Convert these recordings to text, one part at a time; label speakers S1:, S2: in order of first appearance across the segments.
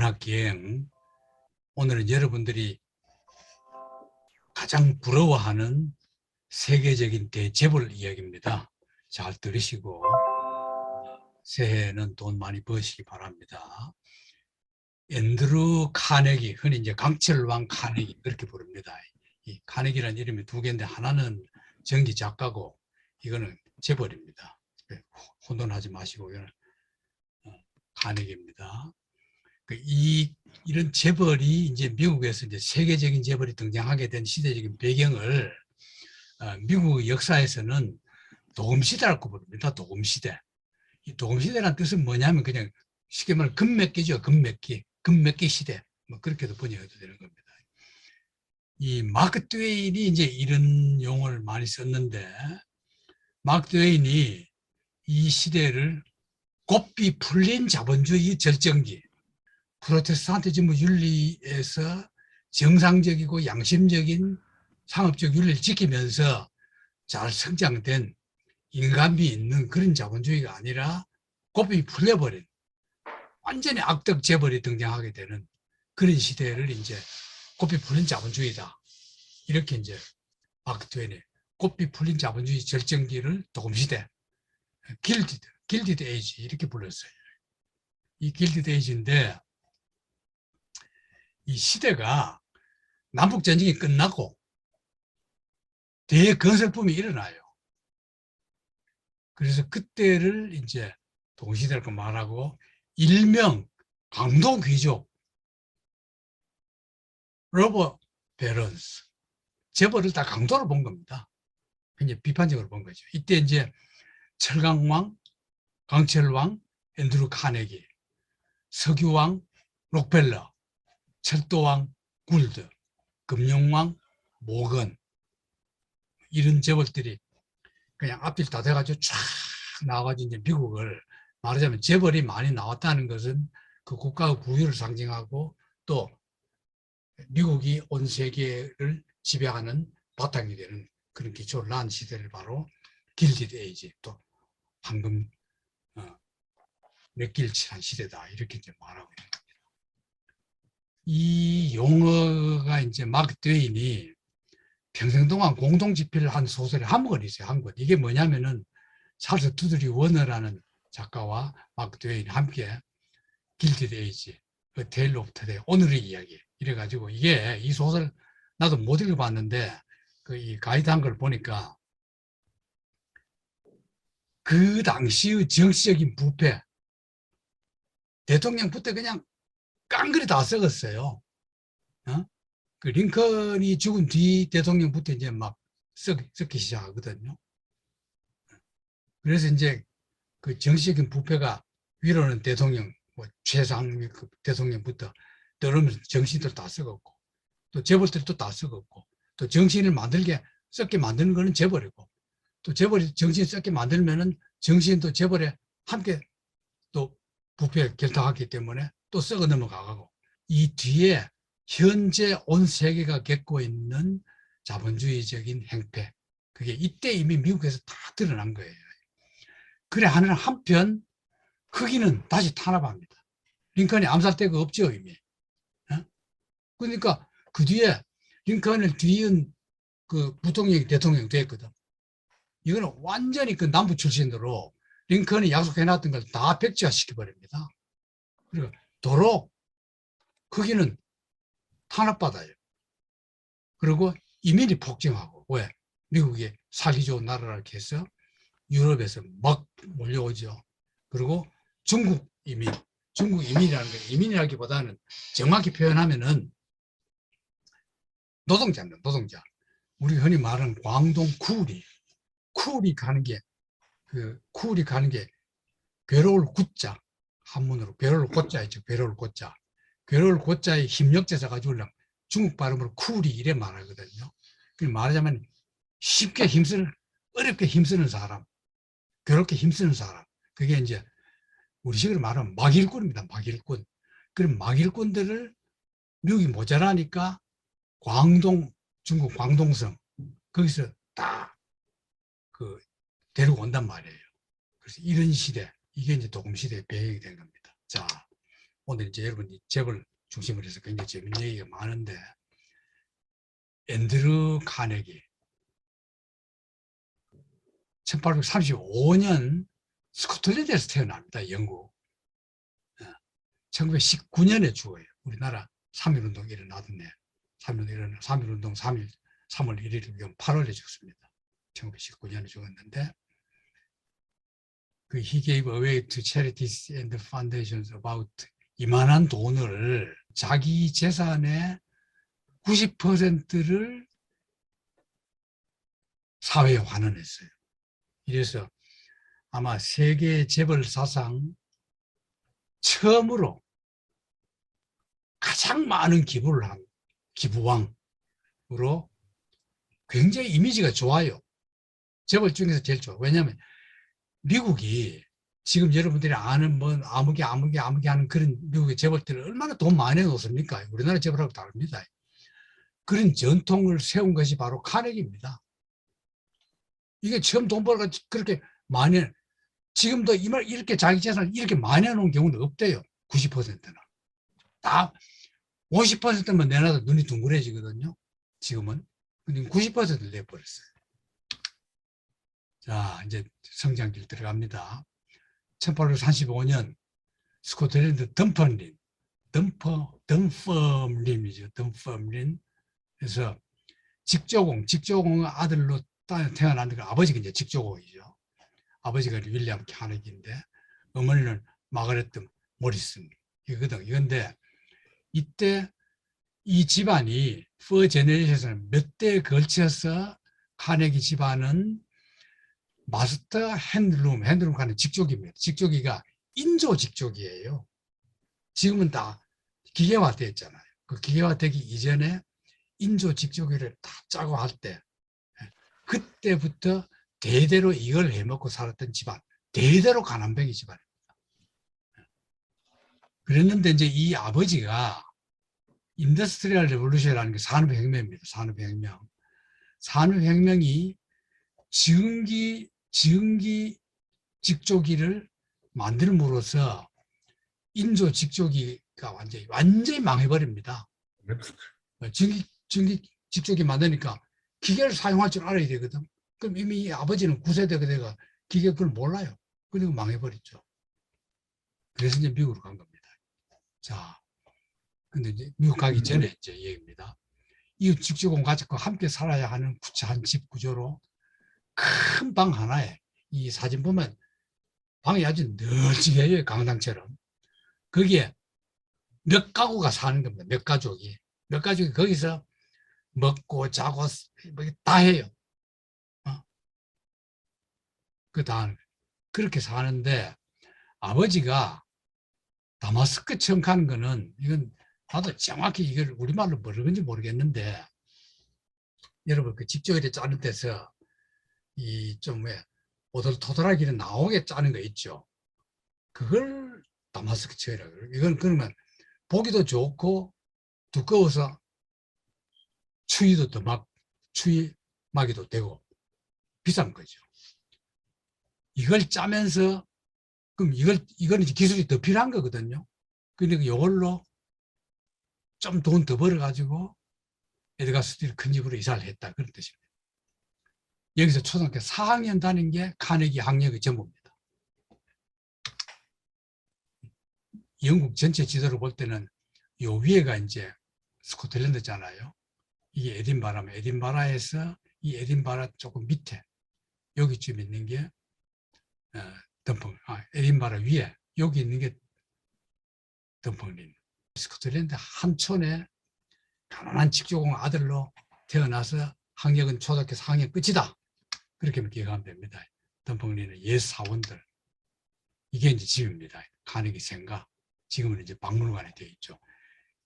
S1: 문학기행, 오늘은 여러분들이 가장 부러워하는 세계적인 대재벌 이야기입니다. 잘 들으시고 새해에는 돈 많이 버시기 바랍니다. 앤드루 카네기, 흔히 이제 강철왕 카네기 그렇게 부릅니다. 이 카네기라는 이름이 두 개인데 하나는 전기 작가고 이거는 재벌입니다. 혼돈하지 마시고 이거는 카네기입니다. 이런 재벌이 이제 미국에서 이제 세계적인 재벌이 등장하게 된 시대적인 배경을 미국 역사에서는 도금시대라고 부릅니다. 도금시대. 이 도금시대라는 뜻은 뭐냐면 그냥 쉽게 말하면 금맥기죠. 금맥기. 금맥기 시대. 뭐 그렇게도 번역해도 되는 겁니다. 이 마크 트웨인이 이제 이런 용어를 많이 썼는데 마크 트웨인이 이 시대를 고삐 풀린 자본주의 절정기, 프로테스탄티즘 윤리에서 정상적이고 양심적인 상업적 윤리를 지키면서 잘 성장된 인간미 있는 그런 자본주의가 아니라 고삐 풀려버린 완전히 악덕 재벌이 등장하게 되는 그런 시대를 이제 고삐 풀린 자본주의다. 이렇게 이제 마크 트웨인이 고삐 풀린 자본주의 절정기를 도금시대, 길디드 에이지 이렇게 불렀어요. 이 길디드 에이지인데 이 시대가 남북전쟁이 끝나고 대건설붐이 일어나요. 그래서 그때를 이제 동시대라고 말하고 일명 강도 귀족 로버 베런스 재벌을 다 강도로 본 겁니다. 이제 비판적으로 본 거죠. 이때 이제 철강왕, 강철왕, 앤드루 카네기, 석유왕, 록펠러, 철도왕, 굴드, 금융왕, 모건 이런 재벌들이 그냥 앞뒤 다 돼가지고 쫙 나와가지고 이제 미국을 말하자면 재벌이 많이 나왔다는 것은 그 국가의 부유를 상징하고 또 미국이 온 세계를 지배하는 바탕이 되는 그런 기초를 낳은 시대를 바로 길디드 에이지 또 황금 맥길칠한 시대다 이렇게 이제 말하고 있는 겁니다. 이 용어가 이제 마크 트웨인이 평생 동안 공동 집필을 한 소설이 한 권 있어요. 한 권. 이게 뭐냐면은 찰스 투드리 워너라는 작가와 마크 트웨인이 함께 길디드 에이지, A Tale of Today, 오늘의 이야기 이래가지고 이게 이 소설 나도 못 읽어봤는데 그 이 가이드 한 걸 보니까 그 당시의 정치적인 부패 대통령부터 그냥 깡그리 다 썩었어요. 어? 그 링컨이 죽은 뒤 대통령부터 이제 막 썩기 시작하거든요. 그래서 이제 그 정치적인 부패가 위로는 대통령, 뭐 최상위 대통령부터 떨어지면서 정신들 다 썩었고, 또 재벌들도 다 썩었고, 또 정신을 만들게 썩게 만드는 거는 재벌이고, 또 재벌이 정신 썩게 만들면은 정신도 재벌에 함께 또 부패에 결탁하기 때문에 또 썩어 넘어가고, 이 뒤에 현재 온 세계가 겪고 있는 자본주의적인 행패, 그게 이때 이미 미국에서 다 드러난 거예요. 그래 하는 한편 흑인은 다시 탄압합니다. 링컨이 암살대가 없죠 이미. 어? 그러니까 그 뒤에 링컨을 뒤은 그 부통령이 대통령 됐거든. 이거는 완전히 그 남부 출신으로 링컨이 약속해놨던 걸 다 백지화시켜버립니다. 그리고 도로 흑인은 탄압받아요. 그리고 이민이 폭증하고, 왜? 미국이 살기 좋은 나라라 해서 유럽에서 막 몰려오죠. 그리고 중국 이민이라는 건 이민이라기보다는 정확히 표현하면은 노동자입니다. 노동자. 우리 흔히 말하는 광동 쿨이 가는 게 괴로울 굿자, 한문으로 괴로울 고자 있죠. 괴로울 고자. 괴로울 고자의 힘력제사 가지고 중국 발음으로 쿨이 이래 말하거든요. 말하자면 쉽게 어렵게 힘쓰는 사람, 괴롭게 힘쓰는 사람. 그게 이제 우리식으로 말하면 막일꾼입니다. 막일꾼. 그럼 막일꾼들을 미국이 모자라니까 중국 광동성, 거기서 딱 데리고 온단 말이에요. 그래서 이런 시대, 이게 이제 도금시대의 배경이 된 겁니다. 자, 오늘 이제 여러분이 재벌 중심으로 해서 굉장히 재밌는 얘기가 많은데, 앤드류 카네기 1835년 스코틀랜드에서 태어납니다. 영국. 1919년에 죽어요. 우리나라 3.1운동 일어나던 해. 3.1운동 3월 1일 8월에 죽습니다. 1919년에 죽었는데, 그 He gave away to charities and foundations about 이만한 돈을 자기 재산의 90%를 사회에 환원했어요. 이래서 아마 세계 재벌 사상 처음으로 가장 많은 기부를 한 기부왕으로 굉장히 이미지가 좋아요. 재벌 중에서 제일 좋아. 왜냐하면 미국이 지금 여러분들이 아는 뭐 아무개 하는 그런 미국의 재벌들을 얼마나 돈 많이 내놓습니까? 우리나라 재벌하고 다릅니다. 그런 전통을 세운 것이 바로 카네기입니다. 이게 처음 돈 벌어가 그렇게 많이, 지금도 이렇게 자기 재산을 이렇게 많이 해놓은 경우는 없대요. 90%는. 다 50%만 내놔도 눈이 둥그레지거든요. 지금은. 근데 90%를 내버렸어요. 자, 이제 성장길 들어갑니다. 1835년 스코틀랜드 덤퍼림이죠. 덤퍼림인. 그래서 직조공 아들로 태어난 거, 아버지가 이제 직조공이죠. 아버지가 윌리엄 카네기인데 어머니는 마가렛 모리슨이거든. 이건데 이때 이 집안이 퍼 제네레이션은 몇 대에 걸쳐서 카네기 집안은 마스터 핸드룸 가는 직조기입니다. 직조기가 인조 직조기예요. 지금은 다 기계화되었잖아요. 그 기계화되기 이전에 인조 직조기를 다 짜고 할 때, 그때부터 대대로 이걸 해먹고 살았던 집안, 대대로 가난뱅이 집안입니다. 그랬는데 이제 이 아버지가 인더스트리얼 레볼루션이라는 게 산업혁명입니다. 산업혁명이 지은기 직조기를 만들므로써 인조 직조기가 완전히 망해버립니다. 전기 직조기 만드니까 기계를 사용할 줄 알아야 되거든. 그럼 이미 아버지는 9세대가 돼가 기계 그걸 몰라요. 그리고 망해버렸죠. 그래서 이제 미국으로 간 겁니다. 자, 근데 이제 미국 가기 전에 이제 얘기입니다. 이웃 직조공 가지고 함께 살아야 하는 한 집 구조로 큰 방 하나에, 이 사진 보면 방이 아주 널찍해요. 강당처럼. 거기에 몇 가구가 사는 겁니다. 몇 가족이 거기서 먹고 자고 다 해요. 그 다음 그렇게 사는데, 아버지가 다마스크 처음 가는 거는, 이건 나도 정확히 이걸 우리말로 모르는지 모르겠는데, 여러분 그 직조기를 짜는 데서 이 좀 왜 오돌토돌하기는 나오게 짜는 거 있죠. 그걸 다마스크 처리라고 그래요. 이건 그러면 보기도 좋고 두꺼워서 추위도 추위막이도 되고 비싼 거죠. 이걸 짜면서, 그럼 이거는 기술이 더 필요한 거거든요. 그러니까 이걸로 좀 돈 더 벌어가지고 에드가스틸 큰 집으로 이사를 했다, 그런 뜻입니다. 여기서 초등학교 4학년 다닌 게 카네기 학력의 전부입니다. 영국 전체 지도를 볼 때는 요 위에가 이제 스코틀랜드잖아요. 이게 에딘바라면 에딘바라에서 이 에딘바라 조금 밑에 여기쯤 있는 게 에딘바라 위에 여기 있는 게 덤펑린. 스코틀랜드 함촌에 가난한 직조공 아들로 태어나서 학력은 초등학교 4학년 끝이다, 그렇게 기억하면 됩니다. 덤펑린의 옛 사원들, 이게 이제 집입니다. 카네기 생가. 지금은 이제 박물관에 되어 있죠.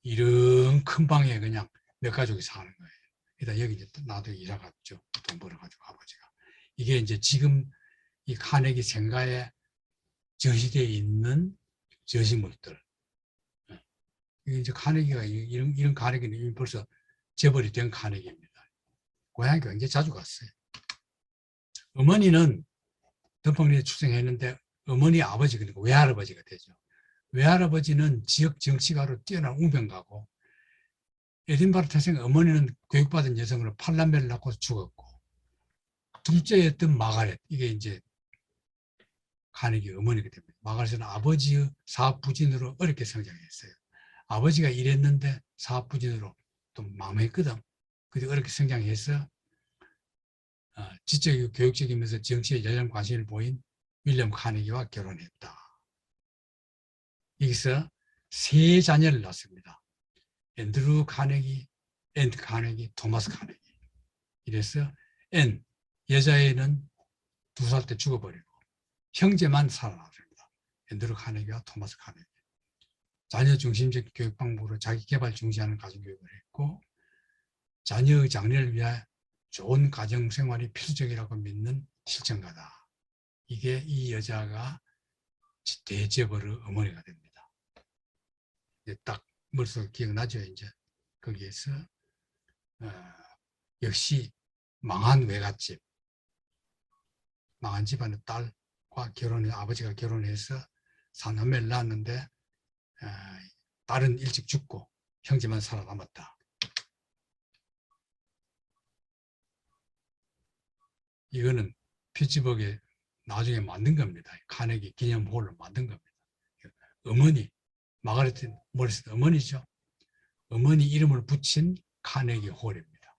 S1: 이런 큰 방에 그냥 몇 가족이 사는 거예요. 일단 여기 이제 나도 이사 갔죠. 돈 벌어가지고 아버지가. 이게 이제 지금 이 카네기 생가에 전시되어 있는 전시물들. 이게 이제 카네기가 이런 카네기는 이미 벌써 재벌이 된 카네기입니다. 고향이 굉장히 자주 갔어요. 어머니는 덤펑린에 출생했는데 어머니 아버지, 그러니까 외할아버지가 되죠. 외할아버지는 지역 정치가로 뛰어난 웅변가고 에딘버러 태생 어머니는 교육받은 여성으로 팔남매를 낳고 죽었고 둘째였던 마가렛 이게 이제 카네기 어머니가 됩니다. 마가렛은 아버지의 사업 부진으로 어렵게 성장했어요. 아버지가 일했는데 사업 부진으로 또 망했거든. 그래서 어렵게 성장해서 지적이고 교육적이면서 정치에 열렬 관심을 보인 윌리엄 카네기와 결혼했다. 여기서 세 자녀를 낳습니다. 앤드루 카네기, 앤드 카네기, 토마스 카네기. 이래서 여자애는 2살 때 죽어버리고 형제만 살아났습니다. 앤드루 카네기와 토마스 카네기. 자녀 중심적 교육 방법으로 자기 개발 중시하는 가정교육을 했고 자녀의 장래를 위해 좋은 가정 생활이 필수적이라고 믿는 실천가다. 이게 이 여자가 대재벌의 어머니가 됩니다. 딱 머릿속에 기억나죠, 이제. 거기에서 역시 망한 외갓집, 망한 집안의 딸과 아버지가 결혼해서 3남매를 낳았는데 딸은 일찍 죽고 형제만 살아남았다. 이거는 피츠버그에 나중에 만든 겁니다. 카네기 기념홀로 만든 겁니다. 어머니, 마가렛 모리스 어머니죠. 어머니 이름을 붙인 카네기 홀입니다.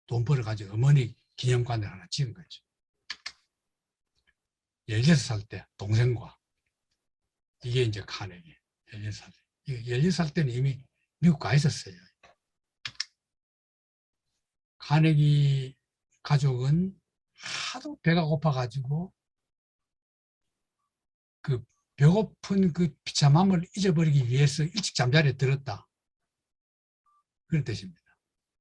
S1: 돈 벌어가지고 어머니 기념관을 하나 지은 거죠. 16살 때 동생과 이게 이제 카네기 16살 때. 16살 때는 이미 미국 가 있었어요. 카네기 가족은 하도 배가 고파가지고 그 배고픈 그 비참함을 잊어버리기 위해서 일찍 잠자리에 들었다. 그런 뜻입니다.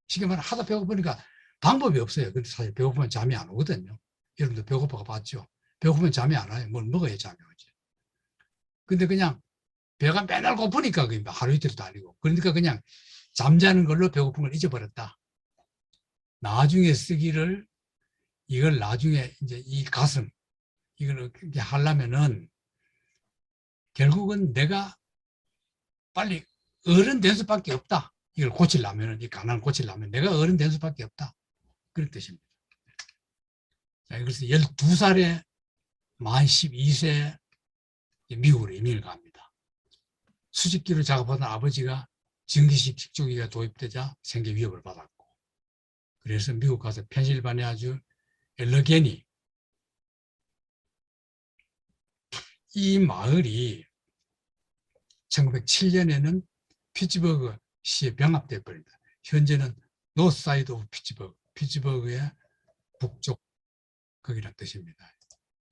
S1: 쉽게 말하면 하도 배고프니까 방법이 없어요. 근데 사실 배고프면 잠이 안 오거든요. 여러분도 배고파가 봤죠? 배고프면 잠이 안 와요. 뭘 먹어야 잠이 오지. 근데 그냥 배가 맨날 고프니까 하루 이틀도 아니고. 그러니까 그냥 잠자는 걸로 배고픈 걸 잊어버렸다. 나중에 쓰기를 이걸 나중에 이제 이 가슴 이걸 이렇게 하려면은 결국은 내가 빨리 어른 된 수밖에 없다. 이걸 고치려면은 이 가난을 고치려면 내가 어른 된 수밖에 없다. 그런 뜻입니다. 자, 그래서 12살에 만 12세 미국으로 이민을 갑니다. 수직기를 작업하던 아버지가 전기식 식조기가 도입되자 생계 위협을 받았고 그래서 미국 가서 펜실바니아주 엘러게니 이 마을이 1907년에는 피츠버그 시에 병합돼 버립니다. 현재는 노스사이드 오브 피츠버그, 피츠버그의 북쪽 거기란 뜻입니다.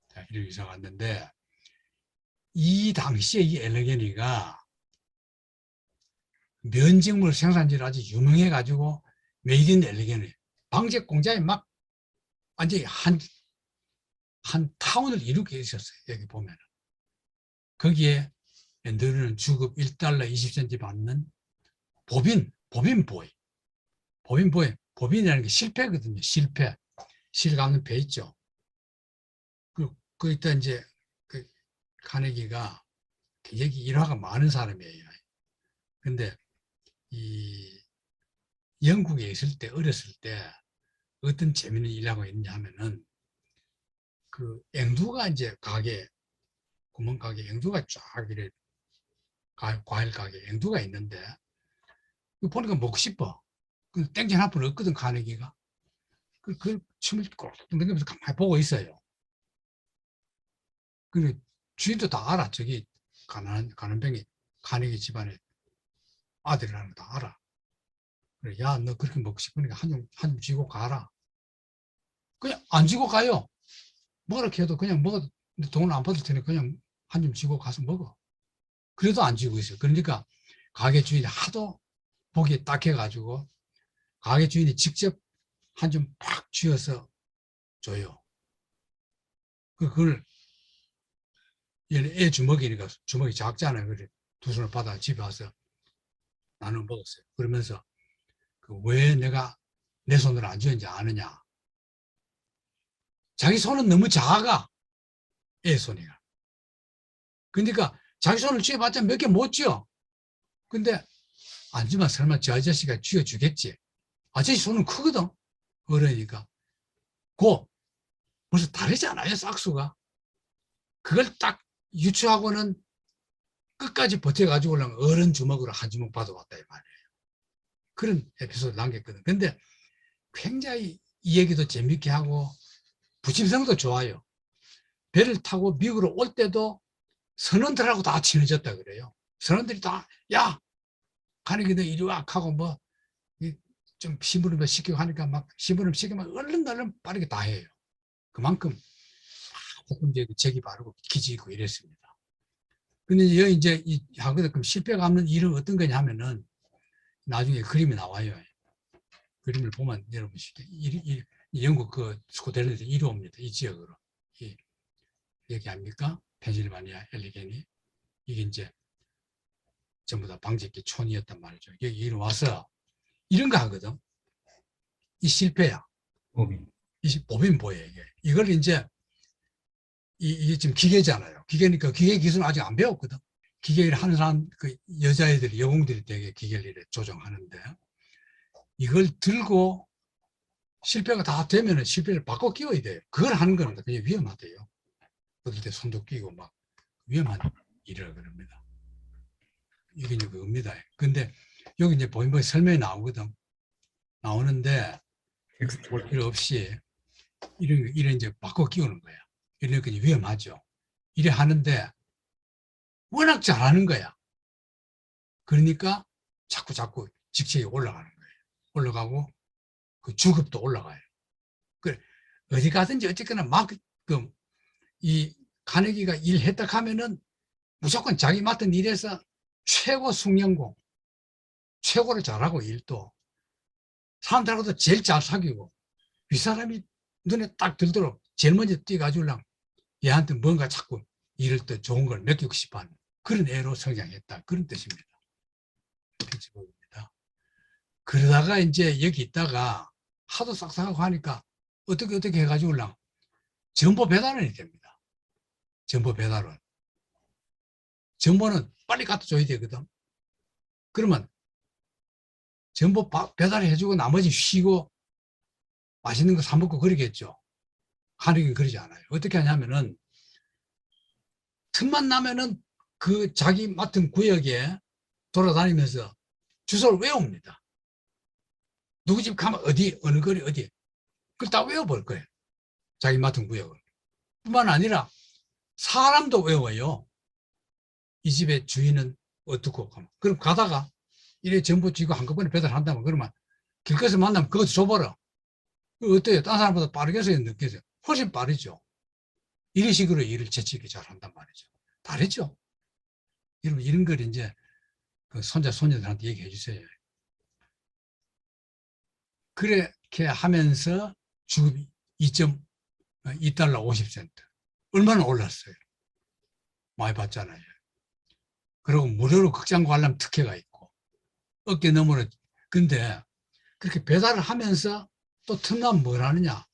S1: 자, 이리 이사 갔는데 이 당시에 이 엘러게니가 면직물 생산지를 아주 유명해 가지고 메이드 인 엘러게니 방제 공장에 막 완전히 한 타운을 이루게 있었어요. 여기 보면은 거기에 앤드루는 주급 1달러 20센트 받는 보빈이라는 게 실패거든요. 실 감는 배 있죠. 그 이따 이제 그 카네기가 굉장히 일화가 많은 사람이에요. 근데 이 영국에 있을 때 어렸을 때 어떤 재미있는 일하고 있냐 하면은 그 앵두가 이제 구멍 가게 앵두가 쫙 이래 과일 가게 앵두가 있는데 보니까 먹고 싶어. 그 땡전 한 푼 없거든 카네기가. 그 춤을 꼴깍 땡기면서 가만히 보고 있어요. 근데 주인도 다 알아. 저기 가난뱅이 카네기 집안의 아들이라는 거 다 알아. 그래, 야, 너 그렇게 먹고 싶으니까 한 점 쥐고 가라. 그냥 안 쥐고 가요. 먹으라 해도 그냥 먹어도 돈을 안 받을 테니 그냥 한 점 쥐고 가서 먹어. 그래도 안 쥐고 있어요. 그러니까 가게 주인이 하도 보기에 딱해가지고 가게 주인이 직접 한 점 팍 쥐어서 줘요. 그걸 애 주먹이니까 주먹이 작잖아요. 그래 두 손을 받아 집에 와서 나눠 먹었어요. 그러면서 왜 내가 내 손으로 안 쥐었는지 아느냐. 자기 손은 너무 작아. 애 손이가. 그러니까 자기 손을 쥐어봤자 몇 개 못 쥐어. 근데 안 주면 설마 저 아저씨가 쥐어주겠지. 아저씨 손은 크거든. 어른이니까. 벌써 다르잖아요, 싹수가. 그걸 딱 유추하고는 끝까지 버텨가지고 어른 주먹으로 한 주먹 받아왔다 이 말이에요. 그런 에피소드 남겼거든. 근데 굉장히 이 얘기도 재밌게 하고 부침성도 좋아요. 배를 타고 미국으로 올 때도 선원들하고 다 친해졌다 그래요. 선원들이 다, 야, 가니기 너 이리 와 하고 뭐 좀 심부름 시키고 하니까 막 심부름 시키면 얼른 빠르게 다 해요. 그만큼 조금 이제 재기 바르고 기지 있고 이랬습니다. 근데 여기 이제 이 하거든. 그럼 실패가 없는 일은 어떤 거냐 하면은 나중에 그림이 나와요. 그림을 보면 여러분 쉽게 영국 그 스코틀랜드 이리 옵니다. 이 지역으로. 여기 아닙니까? 펜실바니아 엘리겐이. 이게 이제 전부 다 방직기 촌이었단 말이죠. 여기 이리 와서 이런 거 하거든. 이 실패야. 이 보빈보예 이게. 이걸 이제 이게 지금 기계잖아요. 기계니까 기계 기술은 아직 안 배웠거든. 기계를 하는 사람, 그 여자애들이, 여공들이 되게 기계를 조정하는데, 이걸 들고 실패가 다 되면은 실패를 바꿔 끼워야 돼요. 그걸 하는 거는 그냥 위험하대요. 그럴 때 손도 끼고 막 위험한 일을 그럽니다. 이게 이제 그겁니다. 근데 여기 이제 보인보이 설명이 나오거든. 나오는데, 볼 필요 없이 이런 이제 바꿔 끼우는 거야. 이러니까 위험하죠. 이래 하는데, 워낙 잘하는 거야. 그러니까 자꾸 직책이 올라가는 거예요. 올라가고 그 주급도 올라가요. 그래 어디 가든지 어쨌거나 막 이 가네기가 일했다 하면은 무조건 자기 맡은 일에서 최고 숙련공, 최고를 잘하고 일도 사람들하고도 제일 잘 사귀고 윗사람이 눈에 딱 들도록 제일 먼저 뛰어가지고 얘한테 뭔가 자꾸 일을 더 좋은 걸 맡기고 싶어하는 그런 애로 성장했다. 그런 뜻입니다. 편집입니다. 그러다가 이제 여기 있다가 하도 싹싹하고 하니까 어떻게 해가지고 정보 배달원이 됩니다. 정보 배달원. 정보는 빨리 갖다 줘야 되거든. 그러면 정보 배달해주고 나머지 쉬고 맛있는 거 사 먹고 그러겠죠. 하는 게 그러지 않아요. 어떻게 하냐면은 틈만 나면은 그 자기 맡은 구역에 돌아다니면서 주소를 외웁니다. 누구 집 가면 어디, 어느 거리, 어디. 그걸 다 외워볼 거예요. 자기 맡은 구역을. 뿐만 아니라 사람도 외워요. 이 집의 주인은 어떻고. 그럼 가다가 이래 정보 쥐고 한꺼번에 배달한다면 그러면 길거리에서 만나면 그것도 줘버려. 어때요? 다른 사람보다 빠르겠어요? 늦겠어요? 훨씬 빠르죠. 이런 식으로 일을 재치있게 잘 한단 말이죠. 다르죠? 여러분 이런 걸 이제 그 손자, 손녀들한테 얘기해 주세요. 그렇게 하면서 주급이 2.2달러 50센트. 얼마나 올랐어요? 많이 받잖아요. 그리고 무료로 극장 관람 특혜가 있고 어깨 너머로. 근데 그렇게 배달을 하면서 또 틈나면 뭘 하느냐.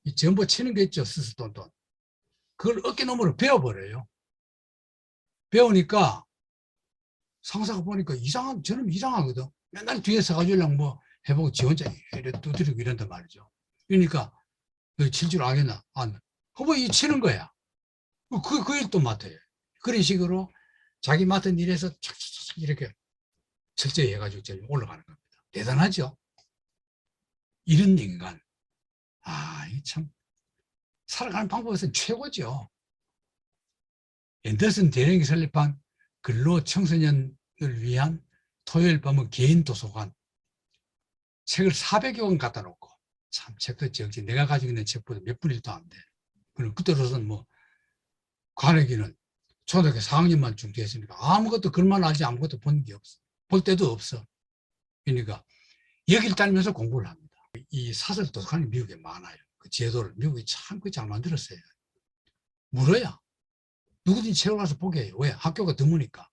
S1: 이 정보 치는 게 있죠. 스스돈돈. 그걸 어깨 너머로 배워버려요. 배우니까 상사가 보니까 저는 이상하거든. 맨날 뒤에 서가지고 뭐 해보고 지 혼자 이래 두드리고 이런단 말이죠. 그러니까 칠 줄 알겠나? 안. 그거 이 치는 거야. 그 일도 맡아요. 그런 식으로 자기 맡은 일에서 착착착 이렇게 철저히 해가지고 올라가는 겁니다. 대단하죠? 이런 인간. 이 참, 살아가는 방법에서는 최고죠. 앤더슨 대령이 설립한 근로 청소년을 위한 토요일 밤은 개인 도서관. 책을 400여 권 갖다 놓고, 참, 책도 적지. 내가 가지고 있는 책보다 몇 분의 1도 안 돼. 그럼 그때로서는 뭐, 관역이는 초등학교 4학년만 중퇴했으니까 아무것도 글만 알지 아무것도 본 게 없어. 볼 때도 없어. 그러니까 여길 다니면서 공부를 합니다. 이 사설 도서관이 미국에 많아요. 그 제도를 미국이 참 잘 만들었어요. 물어야 누구든지 책을 가서 보게 해요. 왜? 학교가 드무니까.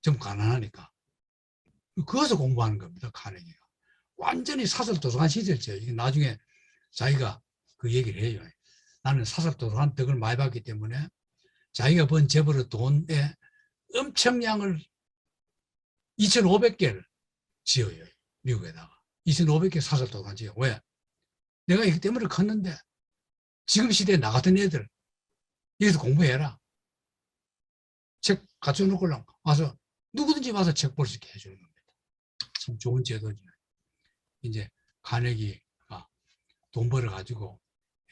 S1: 좀 가난하니까. 그것을 공부하는 겁니다. 카네기가. 완전히 사설 도서관 시절이죠. 이게 나중에 자기가 그 얘기를 해요. 나는 사설 도서관 덕을 많이 받기 때문에 자기가 번 재벌의 돈에 엄청량을 2,500개를 지어요. 미국에다가. 2,500개 사서 돈을 지어. 왜? 내가 이기 때문에 컸는데 지금 시대에 나 같은 애들 여기서 공부해라. 책 갖춰놓고 와서 누구든지 와서 책 볼 수 있게 해주는 겁니다. 참 좋은 제도죠. 이제 카네기가 돈 벌어가지고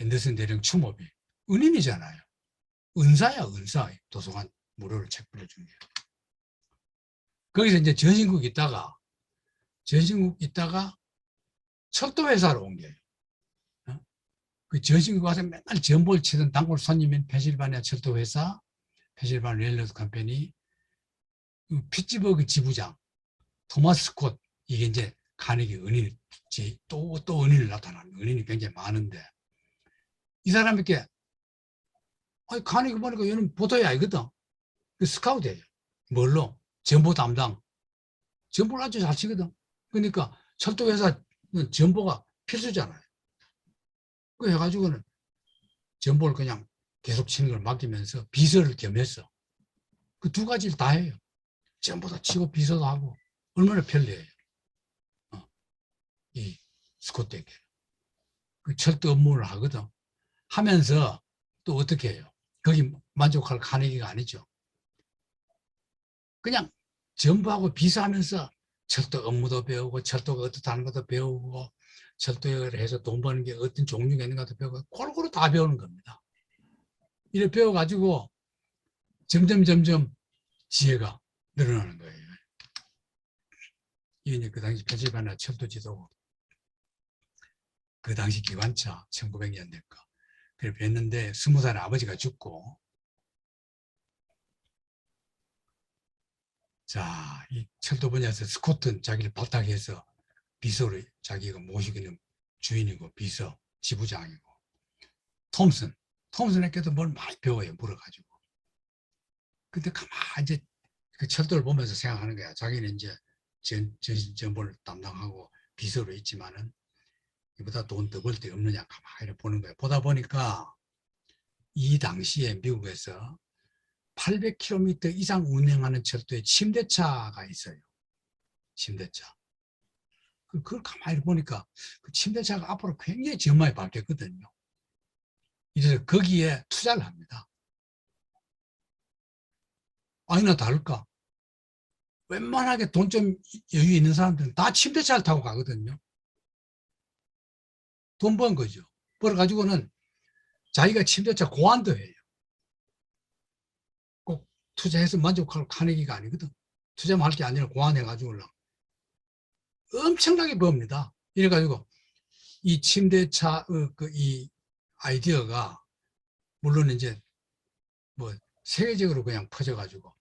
S1: 앤더슨 대령 추모비 은인이잖아요. 은사야 은사. 도서관 무료로 책 빌려준 게. 거기서 이제 전신국 있다가 철도회사로 옮겨요. 그 전신국 와서 맨날 전볼 치던 단골 손님인 펜실바니아 철도회사, 펜실바니아 레일로드 컴퍼니, 피츠버그 지부장 토마스 스콧, 이게 이제 카네기 은인, 또 은인을 나타나는 은인이 굉장히 많은데 이 사람에게 카네기 보니까 얘는 보통이 아니거든. 그 스카우트예요. 뭘로? 정보 담당. 정보를 아주 잘 치거든. 그러니까 철도회사는 정보가 필수잖아요. 그 해가지고는 정보를 그냥 계속 치는 걸 맡기면서 비서를 겸했어. 그 두 가지를 다 해요. 전보도 치고 비서도 하고. 얼마나 편리해요. 이 스콧에게. 그 철도 업무를 하거든. 하면서 또 어떻게 해요? 거기 만족할 카네기가 아니죠. 그냥 전부하고 비서하면서 철도 업무도 배우고 철도가 어떻다는 것도 배우고 철도를 해서 돈 버는 게 어떤 종류가 있는 것도 배우고 골고루 다 배우는 겁니다. 이렇게 배워가지고 점점 지혜가 늘어나는 거예요. 이게 이제 그 당시 펜실바니아 철도 지도고 그 당시 기관차 1900년대 거. 그래 뵀는데 20살에 아버지가 죽고 자, 이 철도 분야에서 스콧은 자기를 발탁해서 비서로 자기가 모시고 있는 주인이고 비서, 지부장이고 톰슨에게도 뭘 많이 배워요. 물어가지고. 근데 가만히 이제 그 철도를 보면서 생각하는 거야. 자기는 이제 정보를 담당하고 비서로 있지만은 이보다 돈 더 벌 데 없느냐 가만히 보는 거야. 보다 보니까 이 당시에 미국에서 800km 이상 운행하는 철도에 침대차가 있어요. 침대차. 그걸 가만히 보니까 그 침대차가 앞으로 굉장히 많이 바뀌었거든요. 이래서 거기에 투자를 합니다. 아니나 다를까? 웬만하게 돈 좀 여유 있는 사람들은 다 침대차를 타고 가거든요. 돈 번 거죠. 벌어가지고는 자기가 침대차 고안도 해요. 꼭 투자해서 만족할 카네기가 아니거든. 투자만 할 게 아니라 고안해가지고 엄청나게 법니다. 이래가지고 이 침대차 이 아이디어가 물론 이제 뭐 세계적으로 그냥 퍼져가지고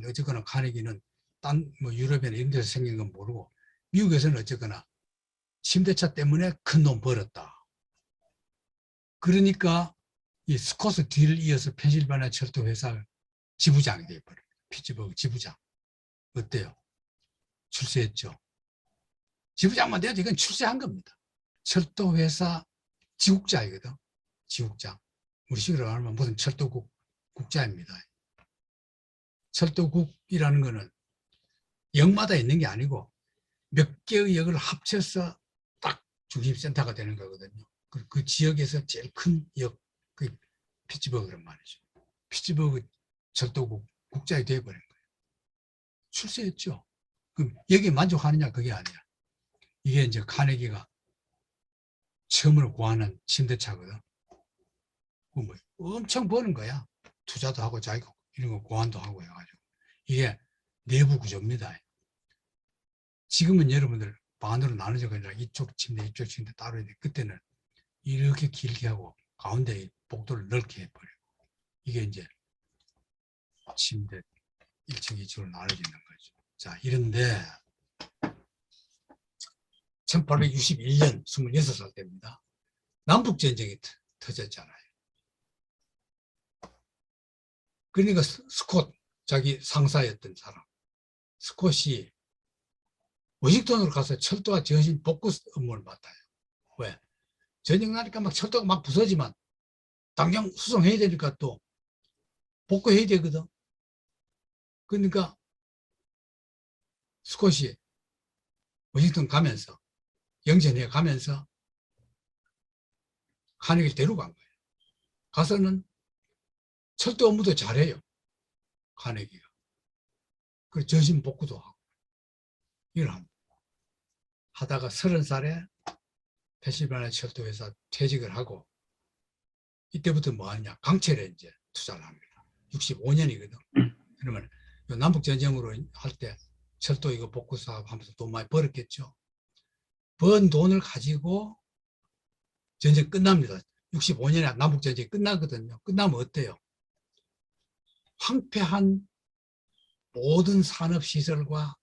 S1: 어쨌거나 카네기는 딴 뭐 유럽이나 이런 데서 생긴 건 모르고 미국에서는 어쨌거나 침대차 때문에 큰 돈 벌었다. 그러니까 이 스콧 뒤를 이어서 펜실바니아 철도 회사 지부장이 돼버려요. 피츠버그 지부장. 어때요? 출세했죠. 지부장만 돼도 이건 출세한 겁니다. 철도 회사 지국자이거든. 지국장. 우리식으로 말하면 무슨 철도국 국자입니다. 철도국이라는 거는 역마다 있는 게 아니고 몇 개의 역을 합쳐서 딱 중심센터가 되는 거거든요. 그 지역에서 제일 큰 역, 그 피츠버그란 말이죠. 피츠버그 철도국 국자이 되어버린 거예요. 출세했죠. 그럼 여기에 만족하느냐? 그게 아니야. 이게 이제 카네기가 처음으로 구하는 침대차거든. 뭐 엄청 버는 거야. 투자도 하고 자기가 이런 거 고안도 하고 해가지고. 이게 내부 구조입니다. 지금은 여러분들 반으로 나눠져 가지고 이쪽 침대 따로 있는데 그때는 이렇게 길게 하고 가운데 복도를 넓게 해버려요. 이게 이제 침대 1층, 2층으로 나눠지는 거죠. 자, 이런데 1861년 26살 때입니다. 남북전쟁이 터졌잖아요. 그러니까 스콧, 자기 상사였던 사람, 스콧이 워싱턴으로 가서 철도와 전신 복구 업무를 맡아요. 왜? 전쟁 나니까 막 철도가 막 부서지만 당장 수송해야 되니까 또 복구해야 되거든. 그러니까 스콧이 워싱턴 가면서 영전에 가면서 카네기를 데려간 거예요. 가서는 철도 업무도 잘해요. 카네기가. 그 전신 복구도 하고 이걸 하다가 30살에 펜실베니아 철도회사 퇴직을 하고 이때부터 뭐 하냐 강철에 이제 투자를 합니다. 65년이거든. 그러면 남북전쟁으로 할 때 철도 이거 복구 사업 하면서 돈 많이 벌었겠죠. 번 돈을 가지고 전쟁 끝납니다. 65년에 남북전쟁이 끝나거든요. 끝나면 어때요? 황폐한 모든 산업시설과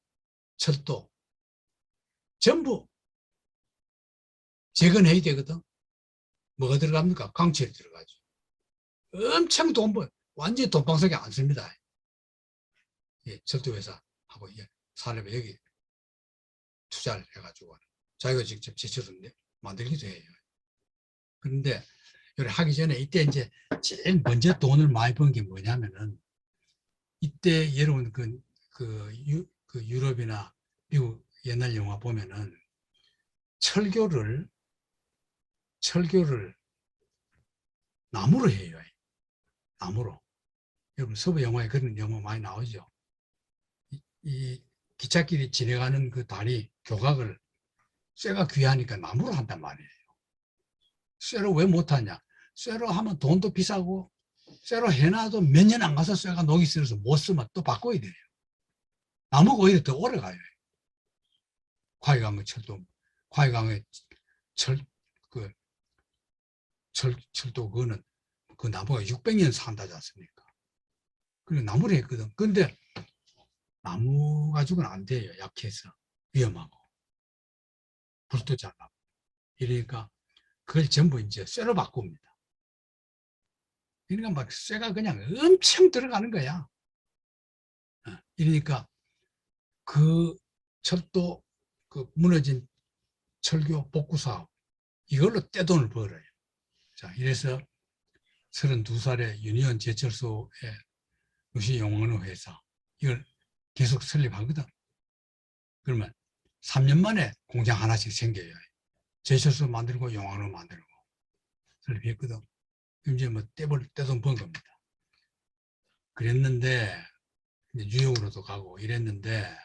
S1: 철도 전부 재건해야 되거든. 뭐가 들어갑니까? 강철이 들어가죠. 엄청 돈 벌, 완전히 돈방석에 안 씁니다. 예, 철도회사하고 예, 산업에 여기 투자를 해가지고 자기가 직접 제철을 만들기도 해요. 그런데 이걸 하기 전에 이때 이제 제일 먼저 돈을 많이 번 게 뭐냐면은 이때 여러분 그 유럽이나 미국 옛날 영화 보면은 철교를 나무로 해요. 나무로. 여러분 서부 영화에 그런 영화 많이 나오죠. 이 기찻길이 지나가는 그 다리 교각을 쇠가 귀하니까 나무로 한단 말이에요. 쇠로 왜 못하냐? 쇠로 하면 돈도 비싸고 쇠로 해놔도 몇 년 안 가서 쇠가 녹이 슬어서 못 쓰면 또 바꿔야 돼요. 나무가 오히려 더 오래 가요. 과이강의 철도, 과이강의 그 철도 그거는 그 나무가 600년 산다지 않습니까? 그리고 나무를 했거든. 근데 나무 가지고는 안 돼요. 약해서 위험하고 불도 잘 나고 이러니까 그걸 전부 이제 쇠로 바꿉니다. 그러니까 막 쇠가 그냥 엄청 들어가는 거야. 이러니까 그 철도 그 무너진 철교 복구 사업 이걸로 떼돈을 벌어요. 자, 이래서 32살에 유니온 제철소에 유시용원호 회사 이걸 계속 설립하거든. 그러면 3년 만에 공장 하나씩 생겨요. 제철소 만들고 용원호 만들고 설립했거든. 이제 뭐 떼돈 번 겁니다. 그랬는데 뉴욕으로도 가고 이랬는데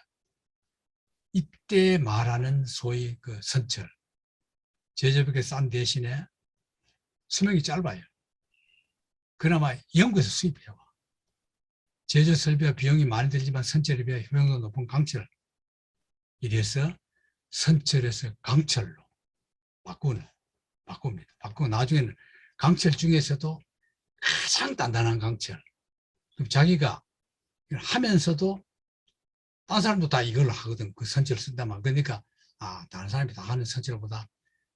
S1: 이때 말하는 소위 그 선철 제조비가 싼 대신에 수명이 짧아요. 그나마 영국에서 수입해와. 제조 설비와 비용이 많이 들지만 선철에 비해 효용도 높은 강철. 이래서 선철에서 강철로 바꿉니다. 바꾸고 나중에는 강철 중에서도 가장 단단한 강철. 그럼 자기가 하면서도 다른 사람도 다 이걸로 하거든. 그 선철을 쓴다만. 그러니까 다른 사람이 다 하는 선철보다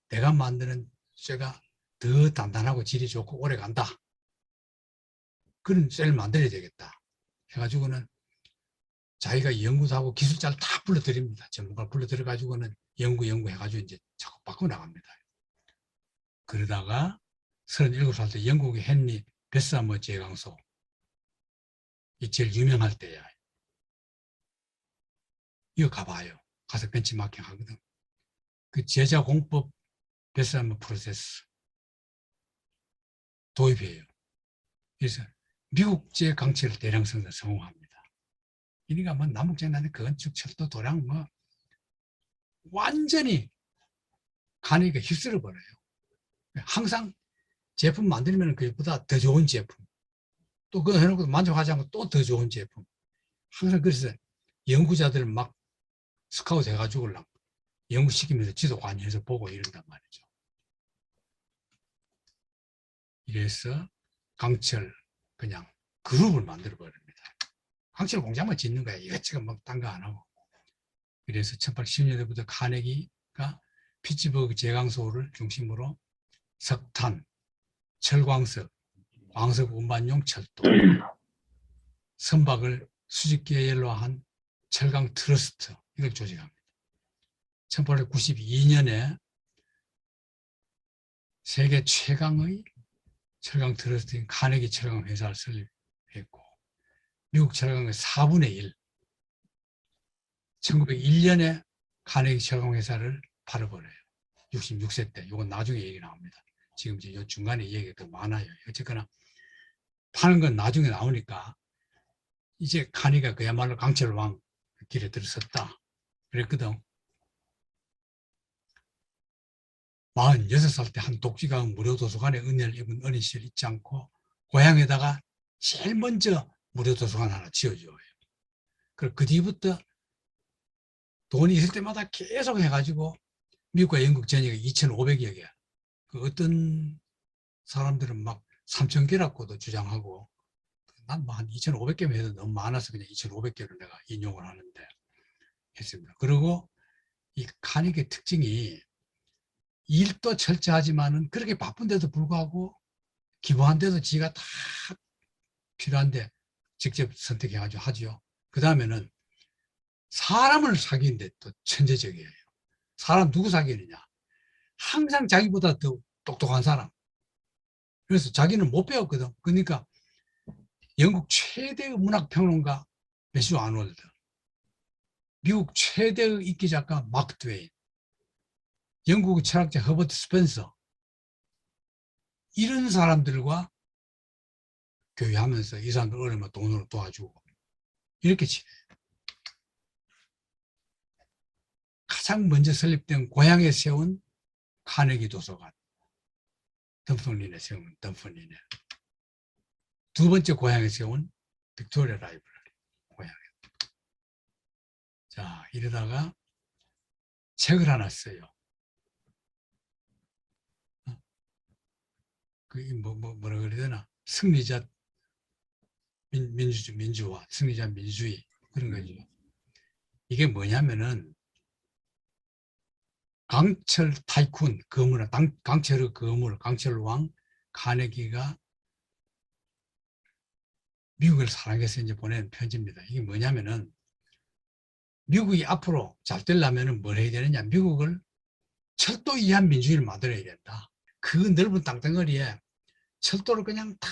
S1: 내가 만드는 쇠가 더 단단하고 질이 좋고 오래 간다. 그런 쇠를 만들어야 되겠다. 해가지고는 자기가 연구도 하고 기술자를 다 불러들입니다. 전문가를 불러들여가지고는 연구해가지고 이제 자꾸 바꿔나갑니다. 그러다가 37살 때 영국의 헨리 베스하머 제강소 이 제일 유명할 때야. 이거 가봐요. 가서 벤치마킹 하거든. 그 제자 공법 베스하머 프로세스 도입해요. 그래서 미국제 강철 대량 생산 성공합니다. 그러니까 뭐 남북전쟁 건축, 철도, 도량 뭐 완전히 가니까 휩쓸어 버려요. 항상 제품 만들면 그것보다 더 좋은 제품. 또 그거 해놓고 만족하지 않고 또 더 좋은 제품. 항상 그래서 연구자들 막 스카우트 해가지고 연구시키면서 지도 관여해서 보고 이런단 말이죠. 이래서 강철 그냥 그룹을 만들어 버립니다. 강철 공장만 짓는 거야. 이것저것 막 딴 거 안 하고. 그래서 1810년대부터 카네기가 피츠버그 제강소를 중심으로 석탄, 철광석, 광석 운반용 철도, 선박을 수직 계열로한 철강 트러스트 이걸 조직합니다. 1892년에 세계 최강의 철강 트러스트인 카네기 철강 회사를 설립해요. 했고 미국 철강의 4분의 1 1901년에 카네기 철강회사를 팔아버려요. 66세 때. 이건 나중에 얘기 나옵니다. 지금 이제 요 중간에 얘기가 더 많아요. 어쨌거나 파는 건 나중에 나오니까 이제 카네기가 그야말로 강철왕 길에 들어섰다. 그랬거든. 46살 때 한 독지강 무료 도서관에 은혜를 입은 어린 시절 잊지 않고 고향에다가 제일 먼저 무료 도서관 하나 지어줘요. 그리고 그 뒤부터 돈이 있을 때마다 계속 해가지고 미국과 영국 전역이 2,500여 개. 그 어떤 사람들은 막 3,000개라고도 주장하고 난 뭐 한 2,500개면 해도 너무 많아서 그냥 2,500개를 내가 인용을 하는데 했습니다. 그리고 이 카네기의 특징이 일도 철저하지만은 그렇게 바쁜데도 불구하고 기부한데도 지가 다 필요한데 직접 선택해가지고 하죠. 그 다음에는 사람을 사귀는데 또 천재적이에요. 사람 누구 사귀느냐? 항상 자기보다 더 똑똑한 사람. 그래서 자기는 못 배웠거든. 그러니까 영국 최대의 문학평론가 매슈 아놀드, 미국 최대의 인기 작가 마크 트웨인, 영국의 철학자 허버트 스펜서, 이런 사람들과 교류하면서 이 사람들 어려우면 돈으로 도와주고 이렇게 지내요. 가장 먼저 설립된 고향에 세운 카네기 도서관, 덤프린에 세운 덤프린에. 두 번째 고향에 세운 빅토리아 라이브러리 고향에. 자, 이러다가 책을 하나 써요. 뭐라 그래야 되나? 승리자 민주화, 승리자 민주주의 그런 거죠. 이게 뭐냐면은 강철 타이쿤 거물, 강철의 거물, 강철왕 카네기가 미국을 사랑해서 이제 보낸 편지입니다. 이게 뭐냐면은 미국이 앞으로 잘 되려면은 뭘 해야 되느냐? 미국을 철도 이한 민주주의를 만들어야 된다. 그 넓은 땅덩어리에 철도를 그냥 다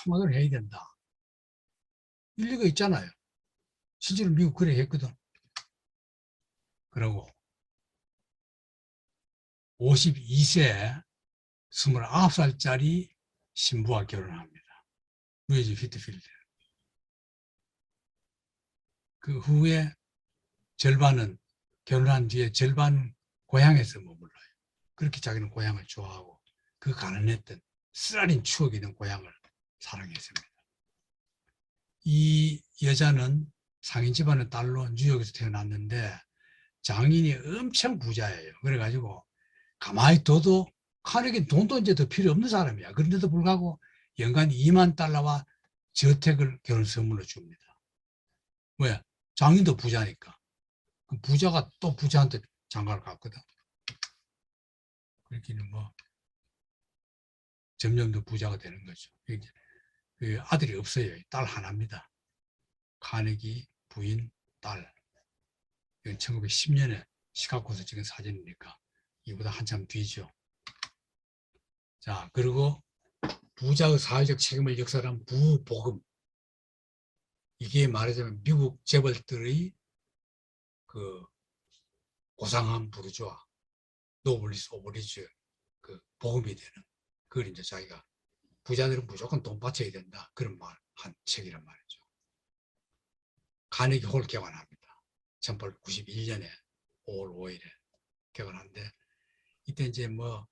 S1: 통합을 해야 된다. 일리가 있잖아요. 실제로 미국 그래 했거든. 그러고 52세 29살짜리 신부와 결혼합니다. 루이즈 피트필드. 그 후에 절반은 결혼한 뒤에 절반 고향에서 머물러요. 그렇게 자기는 고향을 좋아하고 그 가난했던 쓰라린 추억이 있는 고향을 사랑했습니다. 이 여자는 상인 집안의 딸로 뉴욕에서 태어났는데 장인이 엄청 부자예요. 그래가지고 가만히 둬도 카네기는 돈도 이제 더 필요 없는 사람이야. 그런데도 불구하고 연간 2만 달러와 저택을 결혼 선물로 줍니다. 왜? 장인도 부자니까. 그 부자가 또 부자한테 장가를 갔거든. 그렇기는 뭐 점점 더 부자가 되는 거죠. 그 아들이 없어요. 딸 하나입니다. 카네기 부인 딸. 이건 1910년에 시카고에서 찍은 사진이니까 이보다 한참 뒤죠. 자, 그리고 부자의 사회적 책임을 역설한 부복음. 이게 말하자면 미국 재벌들의 그 고상한 부르주아, 노블리스 오브리주 그 복음이 되는 그걸 이제 자기가 부자들은 무조건 돈 바쳐야 된다. 그런 말 한 책이란 말이죠. 카네기 홀 개관합니다. 1891년에 5월 5일에 개관하는데 이때 이제 뭐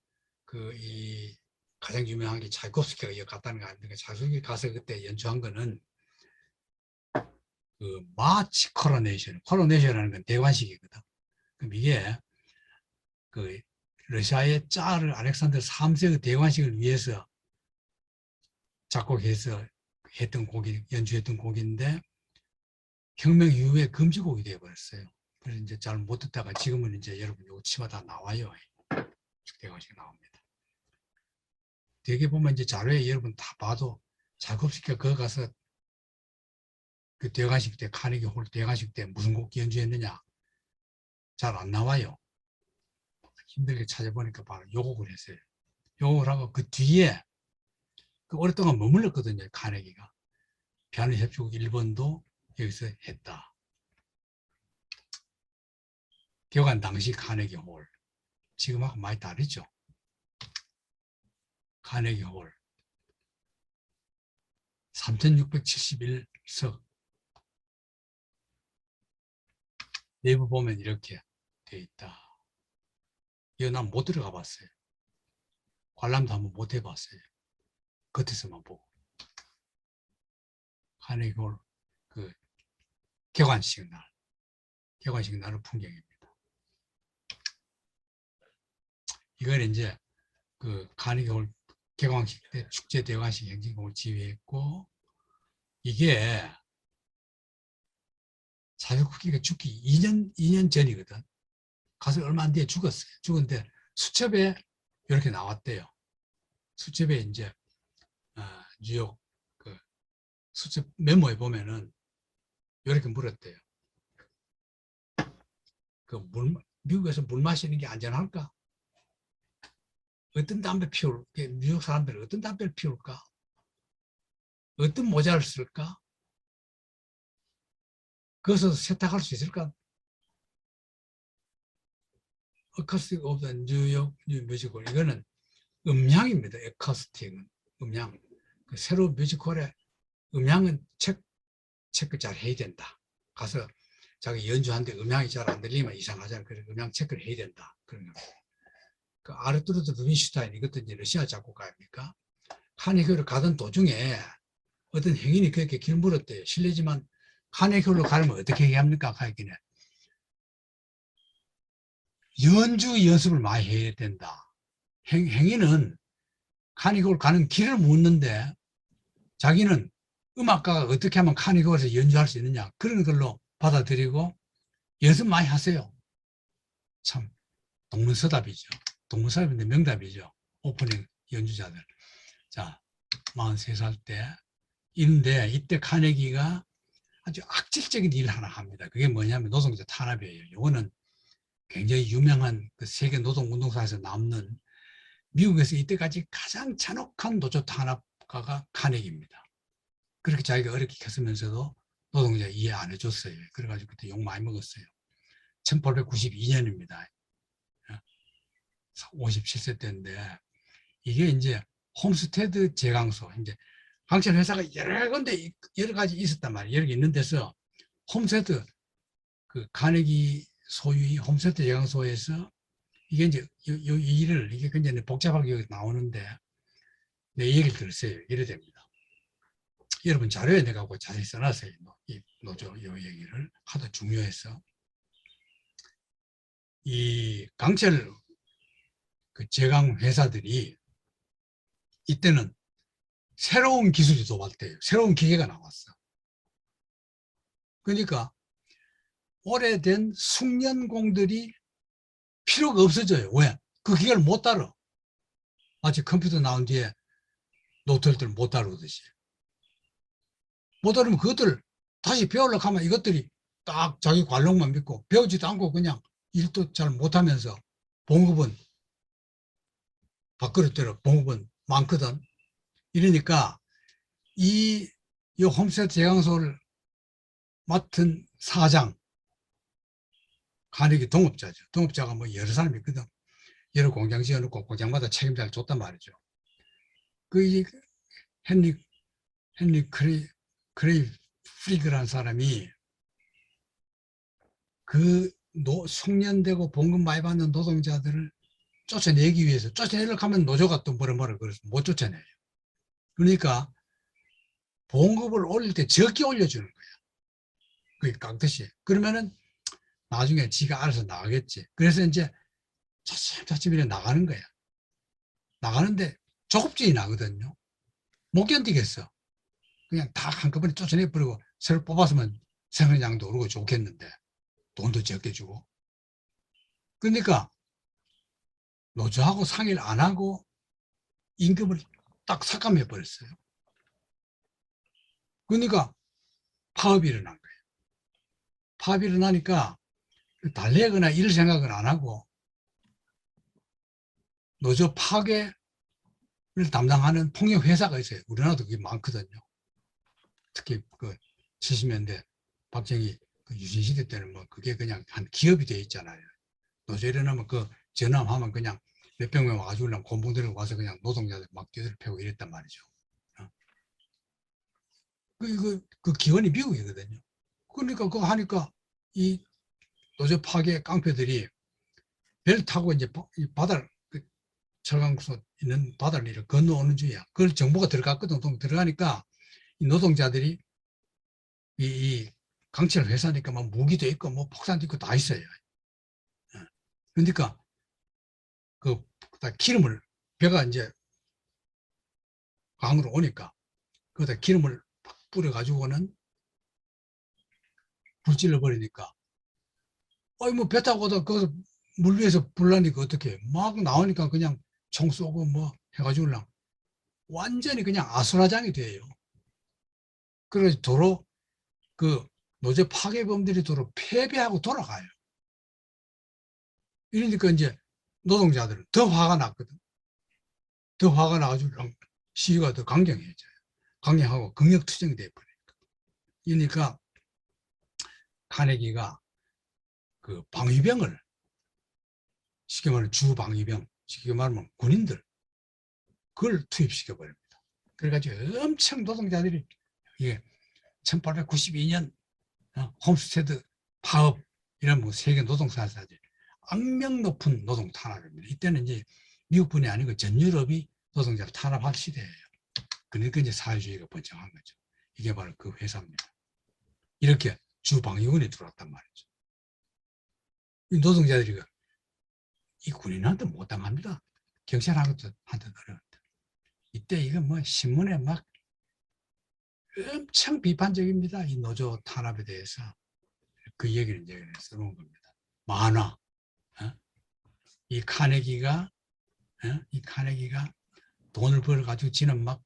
S1: 이 가장 유명한 게 차이콥스키가 이거 갔다는 거 아닙니까? 차이콥스키 가서 그때 연주한 거는 그 마치 코로네이션이라는 건 대관식이거든. 그럼 이게 그 러시아의 짜르 알렉산더 3세의 대관식을 위해서 작곡해서 했던 곡이 연주했던 곡인데 혁명 이후에 금지곡이 되어버렸어요. 그래서 이제 잘 못 듣다가 지금은 이제 여러분 요거 치마 다 나와요. 대관식 나옵니다. 되게 보면 이제 자료에 여러분 다 봐도 차이콥스키가 거기 가서 그 대관식 때 카네기 홀 대관식 때 무슨 곡 연주했느냐 잘 안 나와요. 힘들게 찾아보니까 바로 요 곡을 했어요. 요 곡을 하고 그 뒤에 그 오랫동안 머물렀거든요. 카네기가. 피아노 협주곡 1번도 여기서 했다. 개관 당시 카네기 홀. 지금하고 많이 다르죠. 카네기 홀. 3671석. 내부 보면 이렇게 되어 있다. 이거 난 못 들어가 봤어요. 관람도 한번 못 해봤어요. 겉에서만 보고. 카네기 홀, 그, 개관식 날의 풍경입니다. 이걸 이제 그 카네기 홀 개관식 때 축제 대관식 행진곡을 지휘했고, 이게 사실 쿠키가 죽기 2년 전이거든. 가서 얼마 안 뒤에 죽었어요. 죽었는데 수첩에 이렇게 나왔대요. 수첩에 이제 뉴욕 그 수첩 메모에 보면은 이렇게 물었대요. 미국에서 물 마시는 게 안전할까? 어떤 담배 미국 사람들은 어떤 담배를 피울까? 어떤 모자를 쓸까? 거기서 세탁할 수 있을까? 어쿠스틱 오브 더 뉴욕 뮤지컬. 이거는 음향입니다. 어쿠스틱은 음향. 그 새로운 뮤지컬의 음향은 체크 잘 해야 된다. 가서 자기 연주하는데 음향이 잘 안 들리면 이상하잖아. 그래서 음향 체크를 해야 된다. 그런 겁니다. 그 아르투르 루빈슈타인, 이것도 이제 러시아 작곡가입니까? 카네기홀을 가던 도중에 어떤 행인이 그렇게 길 물었대요. 실례지만 카네기홀로 가려면 어떻게 해야 합니까? 하길래 연주 연습을 많이 해야 된다. 행인은 카네기홀 가는 길을 묻는데 자기는 음악가가 어떻게 하면 카네기홀에서 연주할 수 있느냐, 그런 걸로 받아들이고 연습 많이 하세요. 참 동문서답이죠. 동문서답인데 명답이죠. 오프닝 연주자들. 자, 43살 때 인데, 이때 카네기가 아주 악질적인 일을 하나 합니다. 그게 뭐냐면 노동자 탄압이에요. 이거는 굉장히 유명한 그 세계 노동운동사에서 남는, 미국에서 이때까지 가장 잔혹한 노조 탄압가가 카네기입니다. 그렇게 자기가 어렵게 켰으면서도 노동자 이해 안 해줬어요. 그래가지고 그때 욕 많이 먹었어요. 1892년입니다. 57세 때인데, 이게 이제 홈스테드 제강소, 이제 강철 회사가 여러 군데 여러 가지 있었단 말이에요. 여러 개 있는 데서 홈스테드, 그 카네기 소유의 홈스테드 제강소에서 이게 이제 이 일을, 이게 굉장히 복잡하게 나오는데 내 얘기를 들으세요. 이래 됩니다. 여러분 자료에 내가 자세히 써놨어요. 이 노조 요 얘기를 하도 중요해서. 이 강철 그 제강 회사들이 이때는 새로운 기술이 도입돼요. 새로운 기계가 나왔어. 그러니까 오래된 숙련공들이 필요가 없어져요. 왜? 그 기계를 못 다뤄. 마치 컴퓨터 나온 뒤에 노트들 못 다루듯이. 못 다루면 그것들 다시 배우려고 하면 이것들이 딱 자기 관록만 믿고 배우지도 않고 그냥 일도 잘 못하면서 봉급은 밥그릇대로 봉급은 많거든. 이러니까 이 홈스테이트 제강소를 맡은 사장, 카네기 동업자죠. 동업자가 뭐 여러 사람이 있거든. 여러 공장 지어놓고 공장마다 책임자를 줬단 말이죠. 그 헨리 크레이 프리그라는 사람이 그 숙련되고 봉급 많이 받는 노동자들을 쫓아내기 위해서, 쫓아내려고 하면 노조가 또 뭐라 그래서 못 쫓아내요. 그러니까 봉급을 올릴 때 적게 올려주는 거야. 그게 깡듯이. 그러면은 나중에 지가 알아서 나가겠지. 그래서 이제 차츰차츰 이렇게 나가는 거야. 나가는데 조급증이 나거든요. 못 견디겠어. 그냥 다 한꺼번에 쫓아내버리고 새로 뽑았으면 생산량도 오르고 좋겠는데 돈도 적게 주고. 그러니까 노조하고 상의를 안 하고 임금을 딱 삭감해 버렸어요. 그러니까 파업이 일어난 거예요. 파업이 일어나니까 달래거나 이럴 생각을 안 하고 노조 파괴를 담당하는 통역 회사가 있어요. 우리나라도 그게 많거든요. 특히 그 70년대 박정희 그 유신 시대 때는 뭐 그게 그냥 한 기업이 돼 있잖아요. 노조 일어나면 그 전함하면 그냥 몇백 명 와가지고 곤봉 들고 와서 그냥 노동자들 막 뛰들 패고 이랬단 말이죠. 그 기원이 미국이거든요. 그러니까 그거 하니까 이 노조 파괴 깡패들이 배를 타고 이제 바다를 철강소 있는 바다를 이렇게 건너오는 중이야. 그걸 정보가 들어갔거든. 들어가니까 이 노동자들이 이 강철 회사니까 막 무기도 있고 뭐 폭탄도 있고 다 있어요. 그러니까 그 기름을 배가 이제 강으로 오니까 거기다 기름을 뿌려 가지고는 불질러 버리니까 어이 뭐 배 타고 오다 거기서 물 위에서 불나니까 어떻게 막 나오니까 그냥 총 쏘고 뭐 해가지고 완전히 그냥 아수라장이 돼요. 그래서 도로 그 노조 파괴범들이 도로 패배하고 돌아가요. 이러니까 이제 노동자들은 더 화가 났거든. 더 화가 나가지고 시위가 더 강경해져요. 강경하고 강력투쟁이 돼버리니까. 그러니까 카네기가 그 방위병을 쉽게 말하면 주방위병, 쉽게 말하면 군인들 그걸 투입시켜 버립니다. 그래가지고 엄청 노동자들이 이게 1892년 홈스테드 파업 이런 뭐 세계 노동사사들 악명 높은 노동 탄압입니다. 이때는 이제 미국뿐이 아니고 전 유럽이 노동자를 탄압할 시대예요. 그러니까 이제 사회주의가 번창한 거죠. 이게 바로 그 회사입니다. 이렇게 주방위군이 들어왔단 말이죠. 이 노동자들이 이 군인한테 못 당합니다. 경찰한테 어려운데. 이때 이거 뭐 신문에 막 엄청 비판적입니다. 이 노조 탄압에 대해서. 그 얘기를 이제 써놓은 겁니다. 만화. 이 카네기가 돈을 벌어가지고 지는 막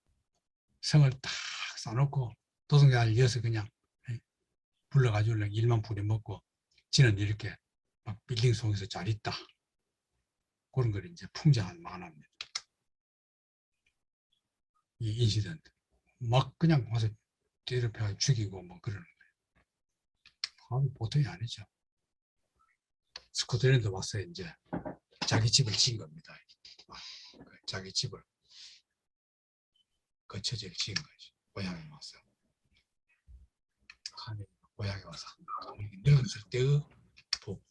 S1: 성을 딱 써놓고 노동자를 이어서 그냥 불러가지고 일만 부려먹고 지는 이렇게 막 빌딩 속에서 잘 있다. 그런 걸 이제 풍자한 만화입니다. 이 인시던트. 막 그냥 와서 때려펴 죽이고 뭐 그러는 거예요. 보통이 아니죠. 스코틀랜드 와서 이제 자기 집을 지은 겁니다. 자기 집을 거처지를 지은 거죠. 고향에 와서. 고향에 와서 늙었을 때의 복.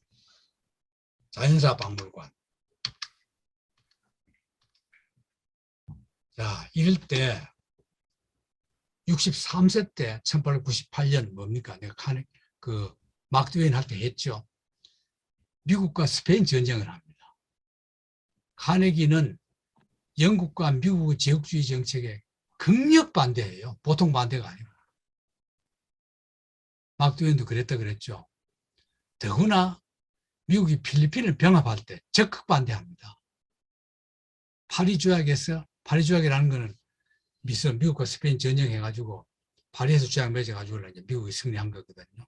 S1: 자연사 박물관. 자, 이럴 때 63세 때 1898년 뭡니까? 내가 그 막트웨인 할 때 했죠. 미국과 스페인 전쟁을 합니다. 카네기는 영국과 미국의 제국주의 정책에 극력 반대해요. 보통 반대가 아니고. 막트웨인도 그랬다 그랬죠. 더구나 미국이 필리핀을 병합할 때 적극 반대합니다. 파리 조약에서, 파리 조약이라는 거는 미국과 스페인 전쟁해가지고 파리에서 조약 맺어가지고 이제 미국이 승리한 거거든요.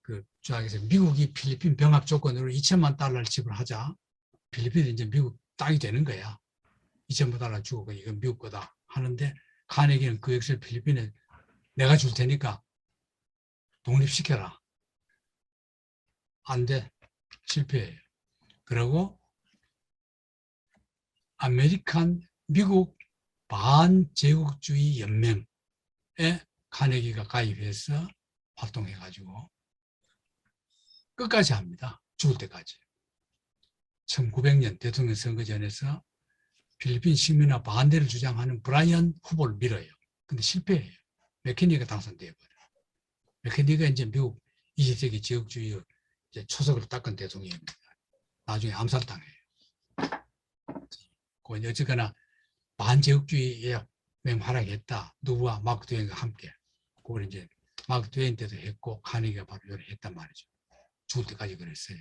S1: 그 조약에서 미국이 필리핀 병합 조건으로 2천만 달러를 지불하자. 필리핀이 이제 미국 땅이 되는 거야. 2천만 달러 주고 이건 미국 거다 하는데 카네기는 그 액수를 필리핀에 내가 줄 테니까 독립시켜라. 안 돼. 실패해요. 그리고 아메리칸 미국 반제국주의 연맹에 카네기가 가입해서 활동해가지고 끝까지 합니다. 죽을 때까지. 1900년 대통령 선거전에서 필리핀 시민화 반대를 주장하는 브라이언 후보를 밀어요. 근데 실패해요. 맥케니가 당선되어버려요. 맥케니가 이제 미국 20세기 제국주의 이제 초석을 닦은 대통령입니다. 나중에 암살당해요. 어쨌거나 반제국주의에 맹활약했다. 누구와 마크 트웨인과 함께. 그걸 이제 마크 트웨인 때도 했고 카네기가 바로 요래 했단 말이죠. 죽을 때까지 그랬어요.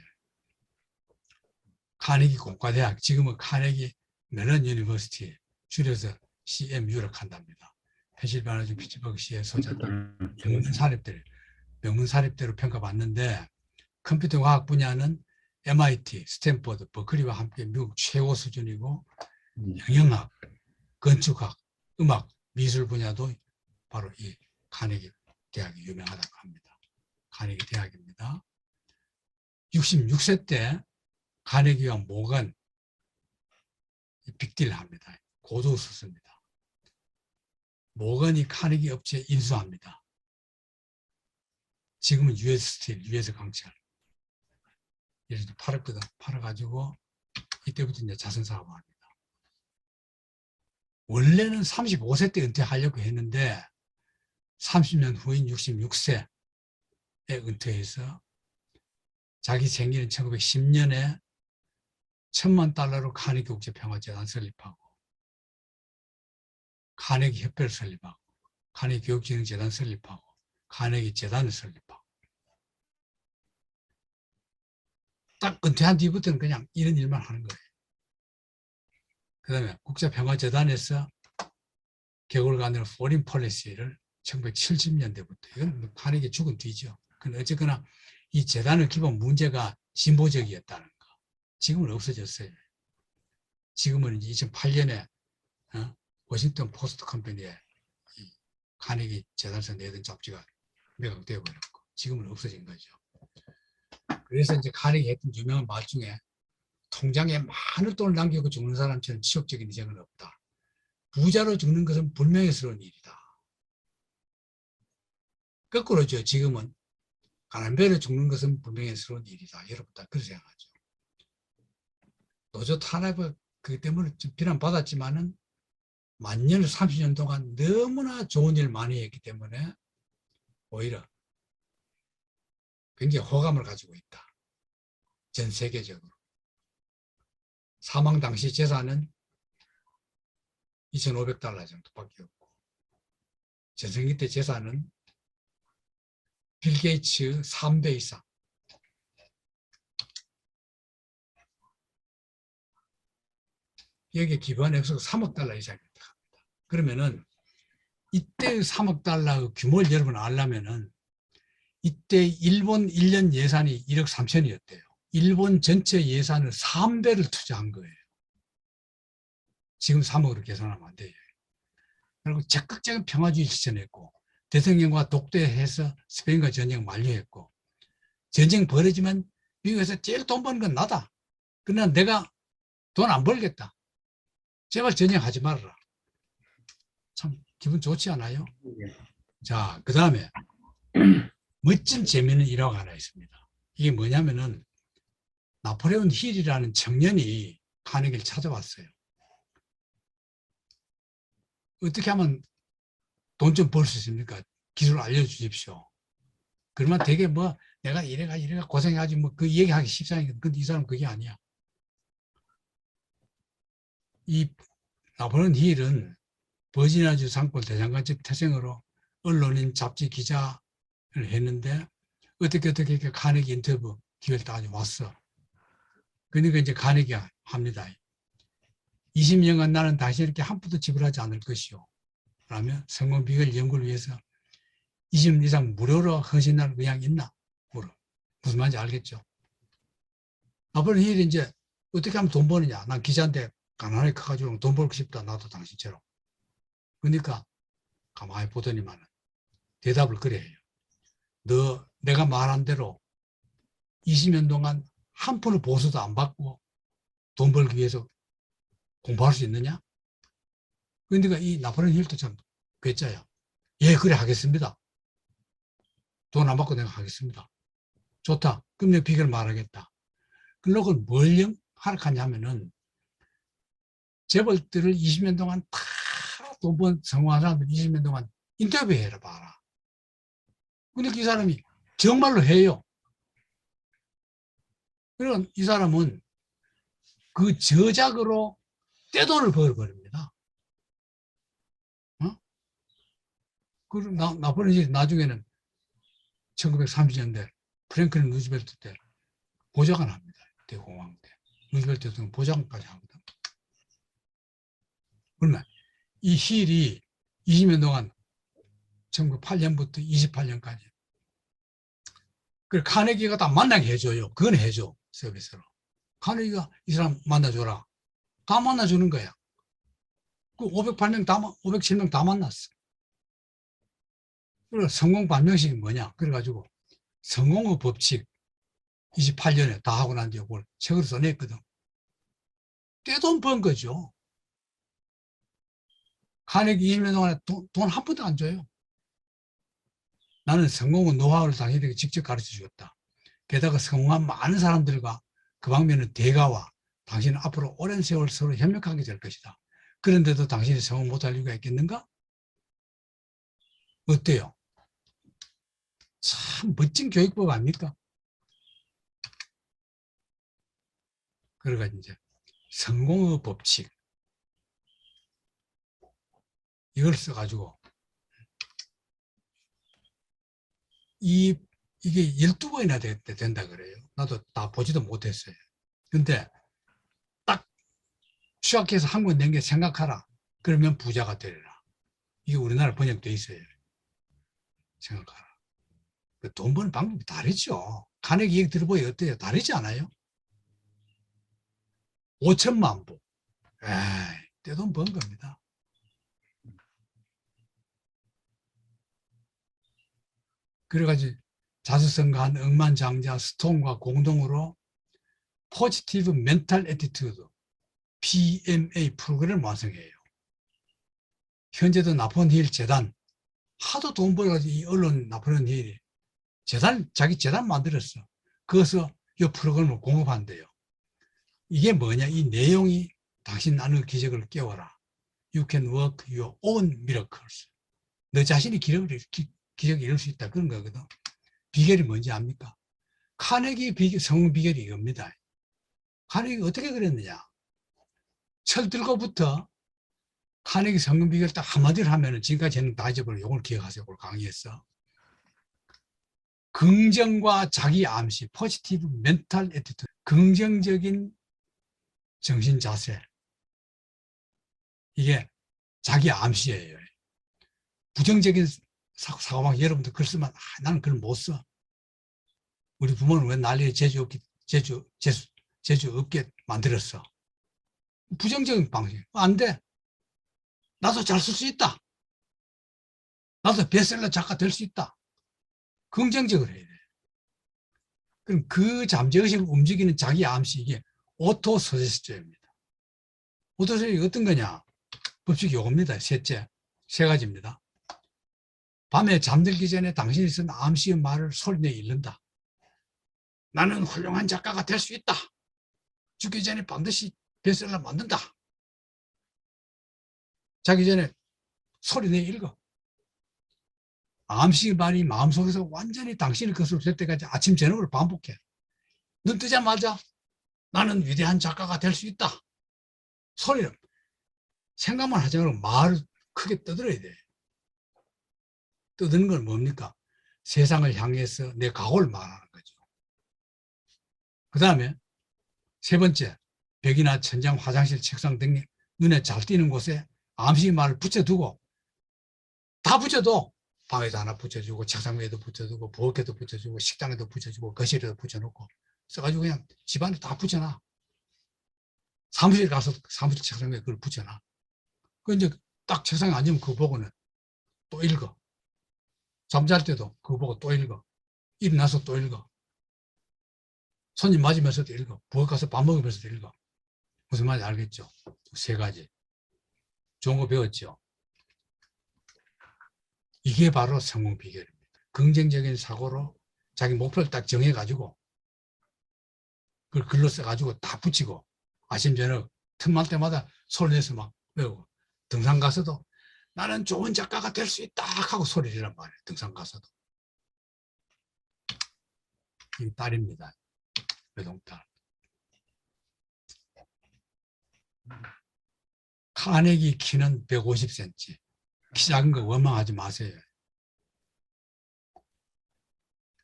S1: 카네기 공과대학, 지금은 카네기 멜론 유니버시티, 줄여서 CMU라고 한답니다. 펜실베니아 피츠버그시의 소재들, 명문사립대로 평가받는데 컴퓨터 과학 분야는 MIT, 스탠퍼드, 버클리와 함께 미국 최고 수준이고 영양학, 건축학, 음악, 미술 분야도 바로 이 카네기 대학이 유명하다고 합니다. 카네기 대학입니다. 66세 때 카네기와 모건 빅딜을 합니다. 고도 웃었습니다. 모건이 카네기 업체에 인수합니다. 지금은 US 스틸, US 강철. 이래서 팔았거든. 팔아가지고 이때부터 이제 자선 사업을 합니다. 원래는 35세 때 은퇴하려고 했는데 30년 후인 66세에 은퇴해서 자기 생일인 1910년에 $10,000로 카네기 국제평화재단 설립하고 카네기 협회를 설립하고 카네기 교육진흥재단 설립하고 카네기 재단을 설립하고 딱 은퇴한 뒤부터는 그냥 이런 일만 하는 거예요. 그 다음에 국제평화재단에서 개골간으로 포린 폴리시를 1970년대부터 이건 카네기 죽은 뒤죠. 근데 어쨌거나 이 재단의 기본 문제가 진보적이었다는 거. 지금은 없어졌어요. 지금은 이제 2008년에 워싱턴 포스트 컴퍼니에 카네기 재단에서 내던 잡지가 매각되어 버렸고 지금은 없어진 거죠. 그래서 이제 카네기 했던 유명한 말 중에 통장에 많은 돈을 남기고 죽는 사람처럼 치욕적인 인생은 없다. 부자로 죽는 것은 불명예스러운 일이다. 거꾸로죠. 지금은 가난배로 죽는 것은 불명예스러운 일이다. 여러분 다 그렇게 생각하죠. 노조 탄압 그 때문에 좀 비난받았지만은 만년 30년 동안 너무나 좋은 일 많이 했기 때문에 오히려 굉장히 호감을 가지고 있다. 전 세계적으로. 사망 당시 재산은 $2,500 정도밖에 없고 전생기 때 재산은 빌 게이츠 3배 이상. 여기에 기부한 액수가 $3억 이상이었다 합니다. 그러면은 이때 $3억 규모를 여러분 알려면은 이때 일본 1년 예산이 1억 3천이었대요. 일본 전체 예산을 3배를 투자한 거예요. 지금 3억으로 계산하면 안 돼요. 그리고 적극적인 평화주의 실천했고 대통령과 독대해서 스페인과 전쟁 만료했고 전쟁 벌어지면 미국에서 제일 돈 버는 건 나다. 그러나 내가 돈 안 벌겠다. 제발 전쟁하지 말아라. 참 기분 좋지 않아요? 자, 그 다음에 멋진 재미는 일화가 하나 있습니다. 이게 뭐냐면은 나폴레온 힐이라는 청년이 카네기를 찾아왔어요. 어떻게 하면 돈 좀 벌 수 있습니까? 기술 알려주십시오. 그러면 되게 뭐 내가 이래가 고생하지 뭐 그 얘기하기 쉽사니까 근데 이 사람은 그게 아니야. 이 나폴레온 힐은 버지니아주 산골 대장간집 태생으로 언론인 잡지 기자를 했는데 어떻게 카네기 인터뷰 기회를 따져 왔어. 그러니까 이제 카네기가 합니다. 20년간 나는 다시 이렇게 한 푼도 지불하지 않을 것이요. 라며 성공 비결 연구를 위해서 20년 이상 무료로 헌신할 의향이 있나? 물어. 무슨 말인지 알겠죠? 나폴레온 힐이 이제 어떻게 하면 돈 버느냐? 난 기자인데 가난하게 커가지고 돈 벌고 싶다. 나도 당신처럼. 그러니까 가만히 보더니만은 대답을 그래 해요. 내가 말한 대로 20년 동안 한 푼의 보수도 안 받고 돈 벌기 위해서 공부할 수 있느냐? 그러니까 이 나폴레온 힐도 참 괴짜야. 예, 그래 하겠습니다. 돈 안 받고 내가 하겠습니다. 좋다. 그럼 내 비결을 말하겠다. 그러고 뭘 하락하냐면은 재벌들을 20년 동안 다 돈 번 성공한 사람들 20년 동안 인터뷰해라 봐라. 근데 이 사람이 정말로 해요. 그럼 이 사람은 그 저작으로 떼돈을 벌어버립니다. 그리고 나폴레옹이 나중에는 1930년대 프랭클린 루즈벨트 때 보좌관 합니다. 대공황 때. 루즈벨트 대통령 보좌관까지 하거든. 그러면 이 힐이 20년 동안 1908년부터 28년까지 그 카네기가 다 만나게 해줘요. 그건 해줘. 서비스로. 카네기가 이 사람 만나줘라. 다 만나주는 거야. 그 508명 507명 다 만났어. 그리고 성공 반명식이 뭐냐? 그래가지고 성공의 법칙 28년에 다 하고 난 뒤에 그걸 책으로 써냈거든. 떼돈 번 거죠. 카네기 20년 동안에 돈 한 푼도 안 줘요. 나는 성공의 노하우를 당신에게 직접 가르쳐 주겠다. 게다가 성공한 많은 사람들과 그 방면의 대가와 당신은 앞으로 오랜 세월 서로 협력하게 될 것이다. 그런데도 당신이 성공 못할 이유가 있겠는가? 어때요? 참 멋진 교육법 아닙니까? 그러니까 이제 성공의 법칙 이걸 써가지고 이게 12번이나 된다 그래요. 나도 다 보지도 못했어요. 근데 딱 취약해서 한 권 낸 게 생각하라. 그러면 부자가 되리라. 이게 우리나라 번역돼 있어요. 생각하라. 돈 버는 방법이 다르죠. 카네기 얘기 들어보니 어때요? 다르지 않아요? 5천만 부. 에이, 떼돈 번 겁니다. 그래가지고 자수성가한 억만장자 스톤과 공동으로 포지티브 멘탈 애티튜드 PMA 프로그램을 완성해요. 현재도 나폴레옹 힐 재단 하도 돈 벌어가지고 이 언론 나폴레옹 힐이 자기 재단 만들었어. 그래서 이 프로그램을 공급한대요. 이게 뭐냐? 이 내용이 당신 나는 기적을 깨워라. You can work your own miracles. 너 자신이 기적을 이룰 수 있다. 그런 거거든. 비결이 뭔지 압니까? 카네기 성공 비결이 이겁니다. 카네기 어떻게 그랬느냐? 철들고부터 카네기 성공 비결 딱 한마디를 하면은 지금까지 저는 다 잊어버려. 요걸 기억하세요. 그걸 강의했어. 긍정과 자기 암시, 포지티브 멘탈 애티튜드. 긍정적인 정신 자세. 이게 자기 암시예요. 부정적인 사고방 여러분들 글 쓰면 나는 글 못 써. 우리 부모는 왜 난리에 재주 없게 만들었어. 부정적인 방식. 안 돼. 나도 잘 쓸 수 있다. 나도 베스트셀러 작가 될 수 있다. 긍정적으로 해야 돼. 그럼 그 잠재의식을 움직이는 자기 암시 이게 오토 서제스트입니다. 오토 서제스트 어떤 거냐? 법칙이 요겁니다. 셋째, 세 가지입니다. 밤에 잠들기 전에 당신이 쓴 암시의 말을 소리내 읽는다. 나는 훌륭한 작가가 될 수 있다. 죽기 전에 반드시 베스트셀러 만든다. 자기 전에 소리내 읽어. 암시 말이 마음속에서 완전히 당신의 것으로 될 때까지 아침 저녁으로 반복해. 눈 뜨자마자 나는 위대한 작가가 될 수 있다. 소리를 생각만 하지 말고 말을 크게 떠들어야 돼. 떠드는 건 뭡니까? 세상을 향해서 내 각오를 말하는 거죠. 그 다음에 세 번째, 벽이나 천장, 화장실, 책상 등 눈에 잘 띄는 곳에 암시 말을 붙여두고 다 붙여도 방에도 하나 붙여주고 책상 위에도 붙여두고 부엌에도 붙여주고 식당에도 붙여주고 거실에도 붙여놓고 써가지고 그냥 집안에 다 붙여놔. 사무실 가서 사무실 책상 위에 그걸 붙여놔. 그 이제 딱 책상에 앉으면 그거 보고는 또 읽어. 잠잘 때도 그거 보고 또 읽어. 일어나서 또 읽어. 손님 맞으면서도 읽어. 부엌 가서 밥 먹으면서도 읽어. 무슨 말인지 알겠죠? 세 가지. 좋은 거 배웠죠? 이게 바로 성공 비결입니다. 긍정적인 사고로 자기 목표를 딱 정해가지고 그걸 글로 써가지고 다 붙이고 아침 저녁 틈날 때마다 소리 내서 막 외우고 등산 가서도 나는 좋은 작가가 될 수 있다 하고 소리를 말이에요. 등산 가서도. 이 딸입니다. 외동딸. 카네기 키는 150cm. 키 작은 거 원망하지 마세요.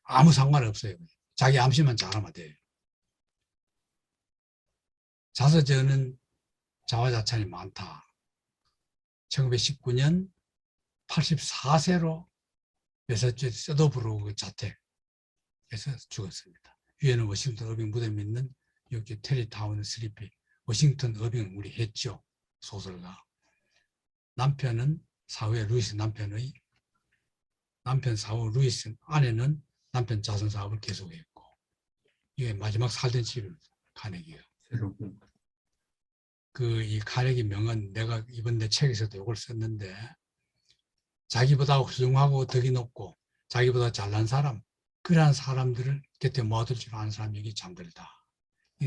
S1: 아무 상관없어요. 자기 암시만 잘하면 돼요. 자서전은 자화자찬이 많다. 1919년 84세로 매사추세츠 서더브루크 자택에서 죽었습니다. 위에는 워싱턴 어빙 무덤이 있는 여기 테리타운 슬리피. 워싱턴 어빙은 우리 했죠. 소설가. 남편은 사후에 루이스 남편의 남편 사후 루이스, 아내는 남편 자선 사업을 계속했고, 이게 마지막 살던 집입니다. 카네기요. 이 카네기 명은 내가 이번 내 책에서도 이걸 썼는데, 자기보다 훌륭하고 덕이 높고 자기보다 잘난 사람, 그러한 사람들을 곁에 모아둘 줄 아는 사람이 여기 잠들다.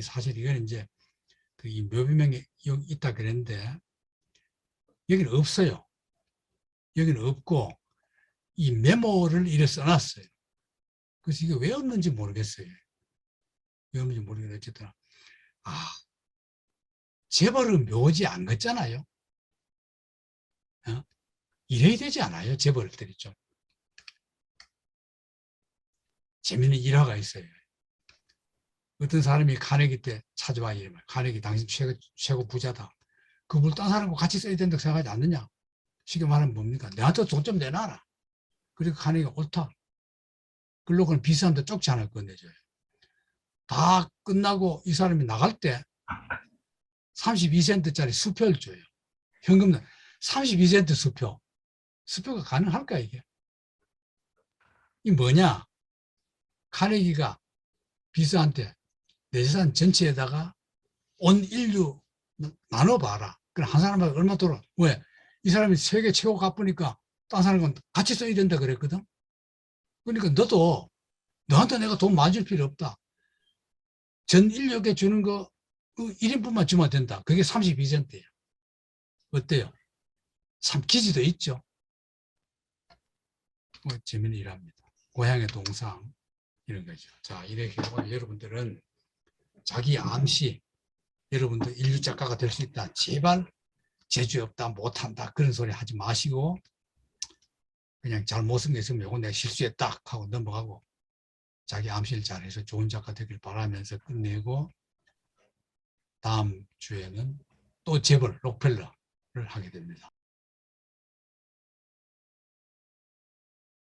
S1: 사실 이건 이제 이 묘비명에 여기 있다 그랬는데 여기는 없어요. 여기는 없고 이 메모를 이래 써놨어요. 그래서 이게 왜 없는지 모르겠어요. 왜 없는지 모르겠는데 어쨌든 재벌은 묘지 안 걷잖아요. 어? 이래야 되지 않아요? 재벌들이 좀. 재미있는 일화가 있어요. 어떤 사람이 카네기 때 찾아와 이러면 카네기 당신 최고 부자다. 그걸 딴 사람과 같이 써야 된다고 생각하지 않느냐? 쉽게 말하면 뭡니까? 내한테 돈 좀 내놔라. 그리고 카네기가 옳다. 그걸로 그는 비싼 데 쪽지 하나 꺼내줘요. 다 끝나고 이 사람이 나갈 때 32센트짜리 수표를 줘요. 현금 32센트 수표. 수표가 가능할까 이게? 이 뭐냐? 카네기가 비서한테 내 재산 전체에다가 온 인류 나눠봐라. 그럼 한 사람마다 얼마 돌아? 왜? 이 사람이 세계 최고 갚으니까 딴 사람은 같이 써야 된다 그랬거든. 그러니까 너도 너한테 내가 돈 많이 줄 필요 없다. 전 인류에게 주는 거 1인분만 주면 된다. 그게 32센트예요. 어때요? 참 기지도 있죠. 재미있는 일합니다. 고향의 동상 이런 거죠. 자, 이렇게 여러분들은 자기 암시 여러분들 인류 작가가 될 수 있다. 제발 재주 없다, 못한다 그런 소리 하지 마시고 그냥 잘못 쓴 게 있으면 이거 내가 실수했다 하고 넘어가고 자기 암시를 잘해서 좋은 작가 되길 바라면서 끝내고 다음 주에는 또 재벌 록펠러를 하게 됩니다.